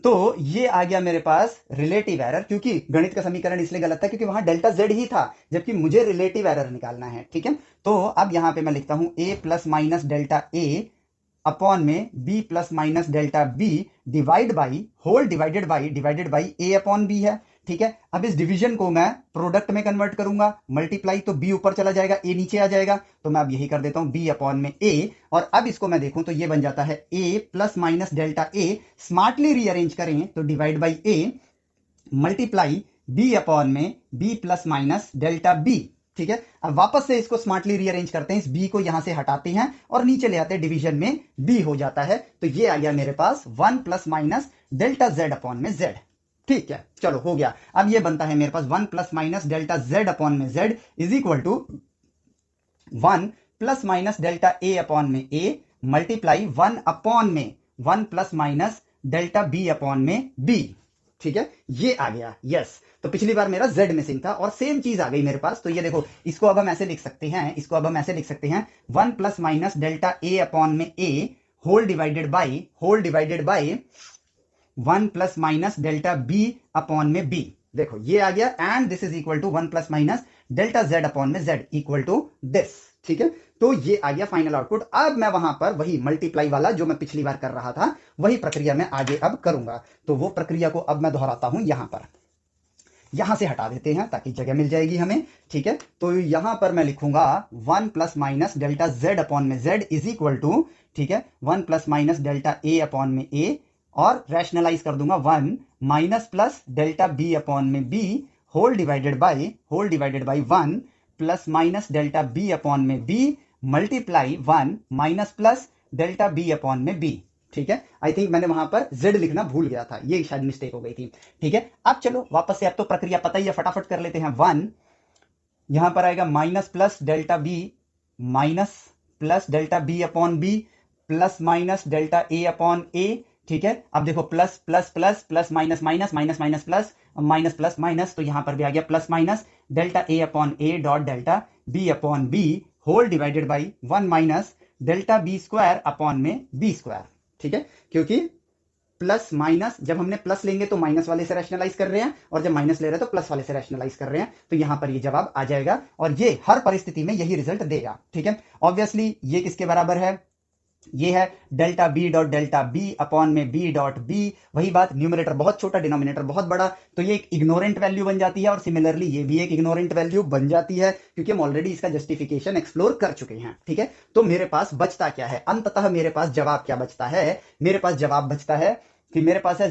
तो ये आ गया मेरे पास रिलेटिव एरर, क्योंकि गणित का समीकरण इसलिए गलत था क्योंकि वहां डेल्टा जेड ही था, जबकि मुझे रिलेटिव एरर निकालना है, ठीक है। तो अब यहां पे मैं लिखता हूं a plus minus delta a upon में b plus minus delta b divide by whole divided by a upon b है, ठीक है। अब इस डिवीजन को मैं प्रोडक्ट में कन्वर्ट करूंगा, मल्टीप्लाई तो b ऊपर चला जाएगा, a नीचे आ जाएगा, तो मैं अब यही कर देता हूं b अपॉन में a, और अब इसको मैं देखूं तो ये बन जाता है a plus minus delta a, smartly rearrange करें तो divide by a multiply B upon में B plus minus delta B. ठीक है, अब वापस से इसको स्मार्टली रीअरेंज करते हैं, इस बी को यहां से हटाते हैं और नीचे ले आते हैं, डिवीजन में बी हो जाता है, तो ये आ गया मेरे पास 1 plus minus delta Z upon में जेड। ठीक है, चलो हो गया। अब ये बनता है मेरे पास 1 plus minus delta Z upon में Z is equal to 1 plus minus delta A upon में ए मल्टीप्लाई 1 अपॉन में 1 plus minus delta B upon में बी। ठीक है, ये आ गया। यस, तो पिछली बार मेरा z मिसिंग था और सेम चीज आ गई मेरे पास। तो ये देखो, इसको अब हम ऐसे लिख सकते हैं, इसको अब हम ऐसे लिख सकते हैं 1 plus minus delta A upon में A whole divided by 1 plus minus delta B upon में बी। देखो ये आ गया, and this is equal to 1 plus minus delta Z upon में जेड इक्वल टू दिस। ठीक है, तो ये आ गया फाइनल आउटपुट। अब मैं वहां पर वही मल्टीप्लाई वाला जो मैं पिछली बार कर रहा था, वही प्रक्रिया मैं आगे अब करूंगा। तो वो प्रक्रिया को अब मैं दोहराता हूं, यहां पर, यहां से हटा देते हैं ताकि जगह मिल जाएगी हमें। ठीक है, तो यहां पर मैं लिखूंगा 1 plus minus delta Z upon में जेड इज इक्वल टू, ठीक है, 1 plus minus delta A upon में ए, और रैशनलाइज कर दूंगा 1 minus plus delta B upon में B whole divided by 1 plus minus delta B upon में B multiply 1 minus plus delta B upon में B. ठीक है, आई थिंक मैंने वहां पर z लिखना भूल गया था, ये शायद मिस्टेक हो गई थी। ठीक है, अब चलो वापस से, अब तो प्रक्रिया पता ही है, फटाफट कर लेते हैं। 1 यहां पर आएगा minus plus delta B, minus plus delta B upon B plus minus delta A upon A. ठीक है, अब देखो plus plus plus plus minus minus minus minus plus minus plus minus, तो यहां पर भी आ गया plus minus delta A upon A dot delta B upon B whole divided by 1 minus delta B square upon में B square. ठीक है, क्योंकि प्लस माइनस, जब हमने प्लस लेंगे तो माइनस वाले से रैशनलाइज कर रहे हैं, और जब माइनस ले रहे हैं तो प्लस वाले से रैशनलाइज कर रहे हैं, तो यहां पर ये जवाब आ जाएगा, और ये हर परिस्थिति में यही रिजल्ट देगा। ठीक है, ऑब्वियसली ये किसके बराबर है, ये है delta B dot delta B upon में बी डॉट बी। वही बात, न्यूमरेटर बहुत छोटा, डिनोमिनेटर बहुत बड़ा, तो ये एक इग्नोरेंट वैल्यू बन जाती है, और सिमिलरली ये भी एक इग्नोरेंट वैल्यू बन जाती है, क्योंकि हम ऑलरेडी इसका जस्टिफिकेशन एक्सप्लोर कर चुके हैं। ठीक है, तो मेरे पास बचता क्या है, अंततः मेरे पास जवाब क्या बचता है, मेरे पास जवाब बचता है कि मेरे पास है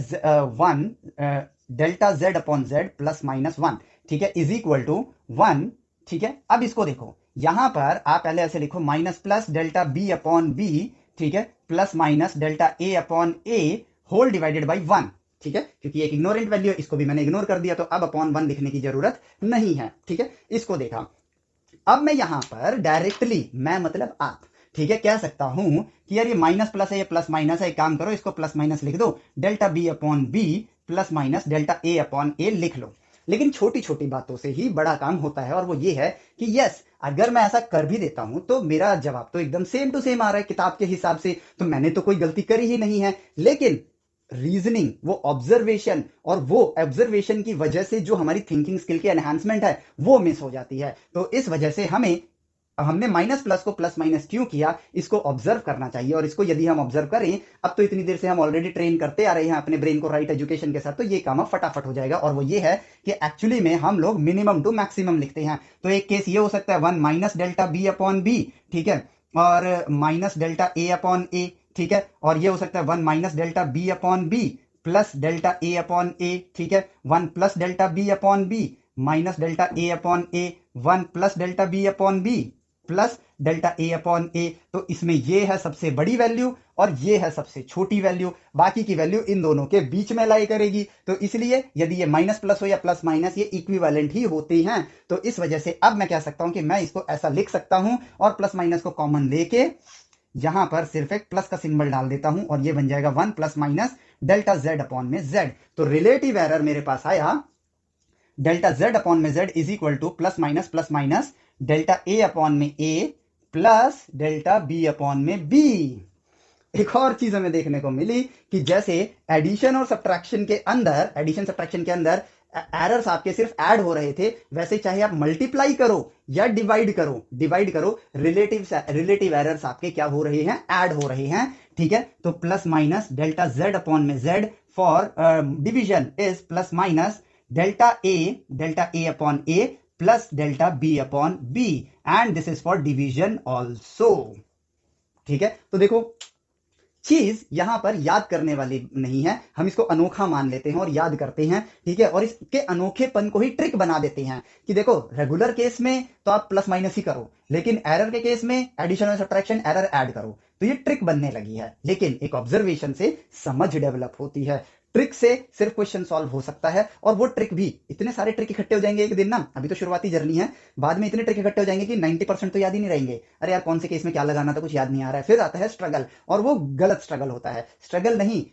1 delta Z upon Z plus minus 1। ठीक है, इज इक्वल टू 1। ठीक है, अब इसको देखो, यहां पर आप पहले ऐसे लिखो minus plus delta B upon B, ठीक है, plus minus delta A upon A whole divided by 1। ठीक है, क्योंकि एक इग्नोरेंट वैल्यू है, इसको भी मैंने इग्नोर कर दिया, तो अब अपॉन 1 लिखने की जरूरत नहीं है। ठीक है, इसको देखा। अब मैं यहां पर डायरेक्टली, मैं मतलब आप, ठीक है, कह सकता हूं कि यार ये माइनस प्लस है, ये प्लस माइनस है, एक काम करो, इसको प्लस माइनस लिख दो, delta B upon B plus minus delta A upon A लिख लो। लेकिन छोटी छोटी बातों से ही बड़ा काम होता है, और वो ये है कि यस, अगर मैं ऐसा कर भी देता हूं तो मेरा जवाब तो एकदम सेम टू सेम आ रहा है किताब के हिसाब से, तो मैंने तो कोई गलती करी ही नहीं है। लेकिन रीजनिंग, वो ऑब्जर्वेशन, और वो ऑब्जर्वेशन की वजह से जो हमारी थिंकिंग स्किल की एनहांसमेंट है वो मिस हो जाती है। तो इस वजह से हमने माइनस प्लस को प्लस माइनस क्यों किया, इसको ऑब्जर्व करना चाहिए, और इसको यदि हम ऑब्जर्व करें, अब तो इतनी देर से हम ऑलरेडी ट्रेन करते आ रहे हैं अपने ब्रेन को राइट एजुकेशन के साथ, तो ये काम अब फटाफट हो जाएगा। और वो ये है कि एक्चुअली में हम लोग मिनिमम टू मैक्सिमम लिखते हैं। तो एक केस ये हो सकता है 1 minus delta B upon B, ठीक है, और minus delta A upon A, ठीक है, और ये हो सकता है 1 minus delta B upon B plus delta A upon A, ठीक है, 1 plus delta B upon B minus delta A upon A, 1 plus delta B upon B plus delta A upon A. तो इसमें ये है सबसे बड़ी वैल्यू और ये है सबसे छोटी वैल्यू, बाकी की वैल्यू इन दोनों के बीच में लाई करेगी। तो इसलिए यदि ये माइनस प्लस हो या प्लस माइनस, ये इक्विवेलेंट ही होते हैं। तो इस वजह से अब मैं कह सकता हूं कि मैं इसको ऐसा लिख सकता हूं, और प्लस माइनस को कॉमन लेके यहां पर सिर्फ एक प्लस का सिंबल डाल देता हूं, और ये बन जाएगा 1 plus minus delta Z upon में जेड। तो रिलेटिव एरर मेरे पास आया डेल्टा जेड अपॉन में Z is equal to plus minus delta A upon में ए प्लस डेल्टा बी अपॉन में बी। एक और चीज हमें देखने को मिली कि जैसे एडिशन और सब्ट्रैक्शन के अंदर एरर्स आपके सिर्फ ऐड हो रहे थे, वैसे चाहे आप मल्टीप्लाई करो या डिवाइड करो, रिलेटिव एरर्स आपके क्या हो रहे हैं, ऐड हो रहे हैं। ठीक है, तो plus minus delta Z upon में Z for division is plus minus delta A upon A plus delta B upon B, and this is for division also. ठीक है, तो देखो चीज यहां पर याद करने वाली नहीं है, हम इसको अनोखा मान लेते हैं और याद करते हैं, ठीक है, और इसके अनोखेपन को ही ट्रिक बना देते हैं कि देखो रेगुलर केस में तो आप प्लस माइनस ही करो, लेकिन एरर के केस में एडिशन और सब्ट्रैक्शन एरर ऐड करो, तो ये ट्रिक बनने लगी है। लेकिन एक ऑब्जर्वेशन से समझ डेवलप होती है, ट्रिक से सिर्फ क्वेश्चन सॉल्व हो सकता है, और वो ट्रिक भी इतने सारे ट्रिक इकट्ठे हो जाएंगे एक दिन ना, अभी तो शुरुआती जर्नी है, बाद में इतने ट्रिक इकट्ठे हो जाएंगे कि 90% तो याद ही नहीं रहेंगे। अरे यार कौन से केस में क्या लगाना था कुछ याद नहीं आ रहा है, फिर आता है स्ट्रगल, और वो गलत स्ट्रगल होता है। स्ट्रगल नहीं,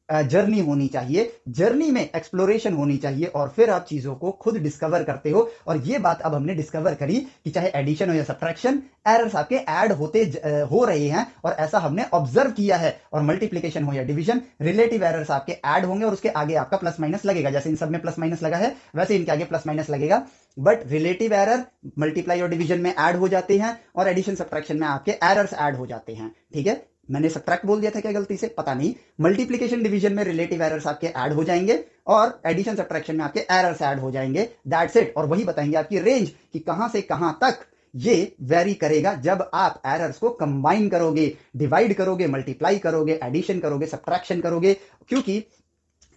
जर्नी होनी चाहिए, जर्नी में एक्सप्लोरेशन होनी चाहिए, और फिर आप चीजों को खुद डिस्कवर करते हो। और ये बात अब हमने डिस्कवर करी कि चाहे एडिशन हो या सब्ट्रैक्शन, एरर्स आपके ऐड हो रहे हैं, और ऐसा हमने ऑब्जर्व किया है। और मल्टीप्लीकेशन हो या डिवीजन, रिलेटिव एरर्स आपके ऐड होंगे और उसके आगे आपका प्लस माइनस लगेगा, जैसे इन सब में प्लस माइनस लगा है वैसे इनके आगे प्लस माइनस लगेगा। बट रिलेटिव एरर मल्टीप्लाई और डिवीजन में ऐड हो जाते हैं, और एडिशन सब्ट्रैक्शन में आपके एरर्स ऐड हो जाते हैं, ठीक है। मैंने सब्ट्रैक्ट बोल दिया था क्या गलती से, पता नहीं। मल्टीप्लिकेशन डिवीजन में रिलेटिव एरर्स आपके ऐड हो जाएंगे, और एडिशन सब्ट्रैक्शन में आपके एरर्स ऐड हो जाएंगे, दैट्स इट। और वही बताएंगे आपकी रेंज कि कहां से कहां तक ये वेरी करेगा जब आप एरर्स को कंबाइन करोगे, डिवाइड करोगे, मल्टीप्लाई करोगे, एडिशन करोगे, सब्ट्रैक्शन करोगे। क्योंकि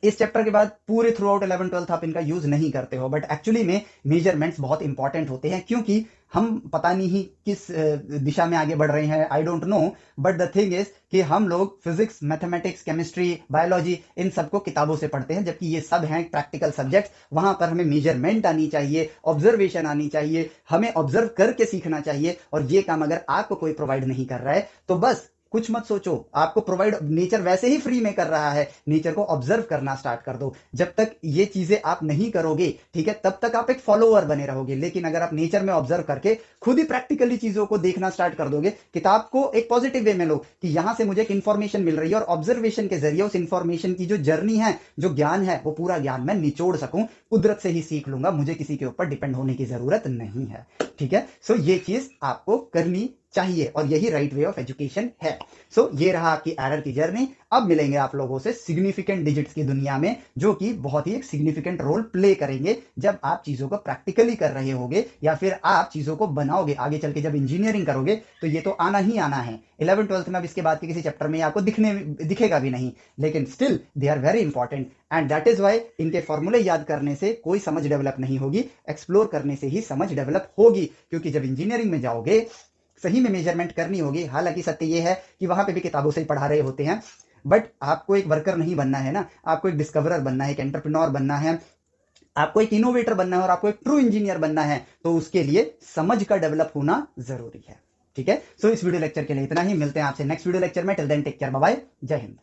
इस चैप्टर के बाद पूरे थ्रू आउट 11-12 आप इनका यूज नहीं करते हो, बट एक्चुअली में मेजरमेंट्स बहुत इंपॉर्टेंट होते हैं, क्योंकि हम पता नहीं किस दिशा में आगे बढ़ रहे हैं, I don't know, but the thing is कि हम लोग फिजिक्स, मैथमेटिक्स, केमिस्ट्री, बायोलॉजी इन सबको किताबों से पढ़ते हैं, जबकि ये सब हैं प्रैक्टिकल सब्जेक्ट्स। वहां पर हमें मेजरमेंट आनी चाहिए, ऑब्जर्वेशन आनी चाहिए, हमें ऑब्जर्व करके सीखना चाहिए। और ये काम अगर आपको कोई प्रोवाइड नहीं कर रहा है तो बस कुछ मत सोचो, आपको प्रोवाइड नेचर वैसे ही फ्री में कर रहा है, नेचर को ऑब्जर्व करना स्टार्ट कर दो। जब तक ये चीजें आप नहीं करोगे, ठीक है, तब तक आप एक फॉलोअर बने रहोगे। लेकिन अगर आप नेचर में ऑब्जर्व करके खुद ही प्रैक्टिकली चीजों को देखना स्टार्ट कर दोगे, किताब को एक पॉजिटिव वे में लो कि यहां से मुझे एक इंफॉर्मेशन मिल रही है, और ऑब्जर्वेशन के जरिए उस इंफॉर्मेशन की जो जर्नी है, जो ज्ञान है, वो पूरा ज्ञान मैं निचोड़ सकूं, कुदरत से ही सीख लूंगा, मुझे किसी के ऊपर डिपेंड होने की जरूरत नहीं है, ठीक है। सो ये चीज आपको करनी चाहिए, और यही राइट वे ऑफ एजुकेशन है। सो ये रहा आपकी एरर की जर्नी। अब मिलेंगे आप लोगों से सिग्निफिकेंट डिजिट्स की दुनिया में, जो कि बहुत ही एक सिग्निफिकेंट रोल प्ले करेंगे जब आप चीजों को प्रैक्टिकली कर रहे होगे, या फिर आप चीजों को बनाओगे आगे चल के। जब इंजीनियरिंग करोगे तो ये तो आना ही आना है। 11-12 में अब इसके बाद के किसी चैप्टर में आपको दिखेगा भी नहीं, लेकिन still they are very important, and that is why इनके फॉर्मूले याद करने से कोई समझ डेवलप नहीं होगी, एक्सप्लोर करने से ही समझ डेवलप होगी। क्योंकि जब इंजीनियरिंग में जाओगे, सही में मेजरमेंट करनी होगी। हालांकि सत्य ये है कि वहां पे भी किताबों से ही पढ़ा रहे होते हैं, बट आपको एक वर्कर नहीं बनना है ना, आपको एक डिस्कवरर बनना है, एक एंटरप्रेन्योर बनना है, आपको एक इनोवेटर बनना है, और आपको एक ट्रू इंजीनियर बनना है। तो उसके लिए समझ का डेवलप होना जरूरी है, ठीक है। सो इस वीडियो लेक्चर के लिए इतना ही, मिलते हैं आपसे नेक्स्ट वीडियो लेक्चर में। Till then take care, bye bye, जय हिंद।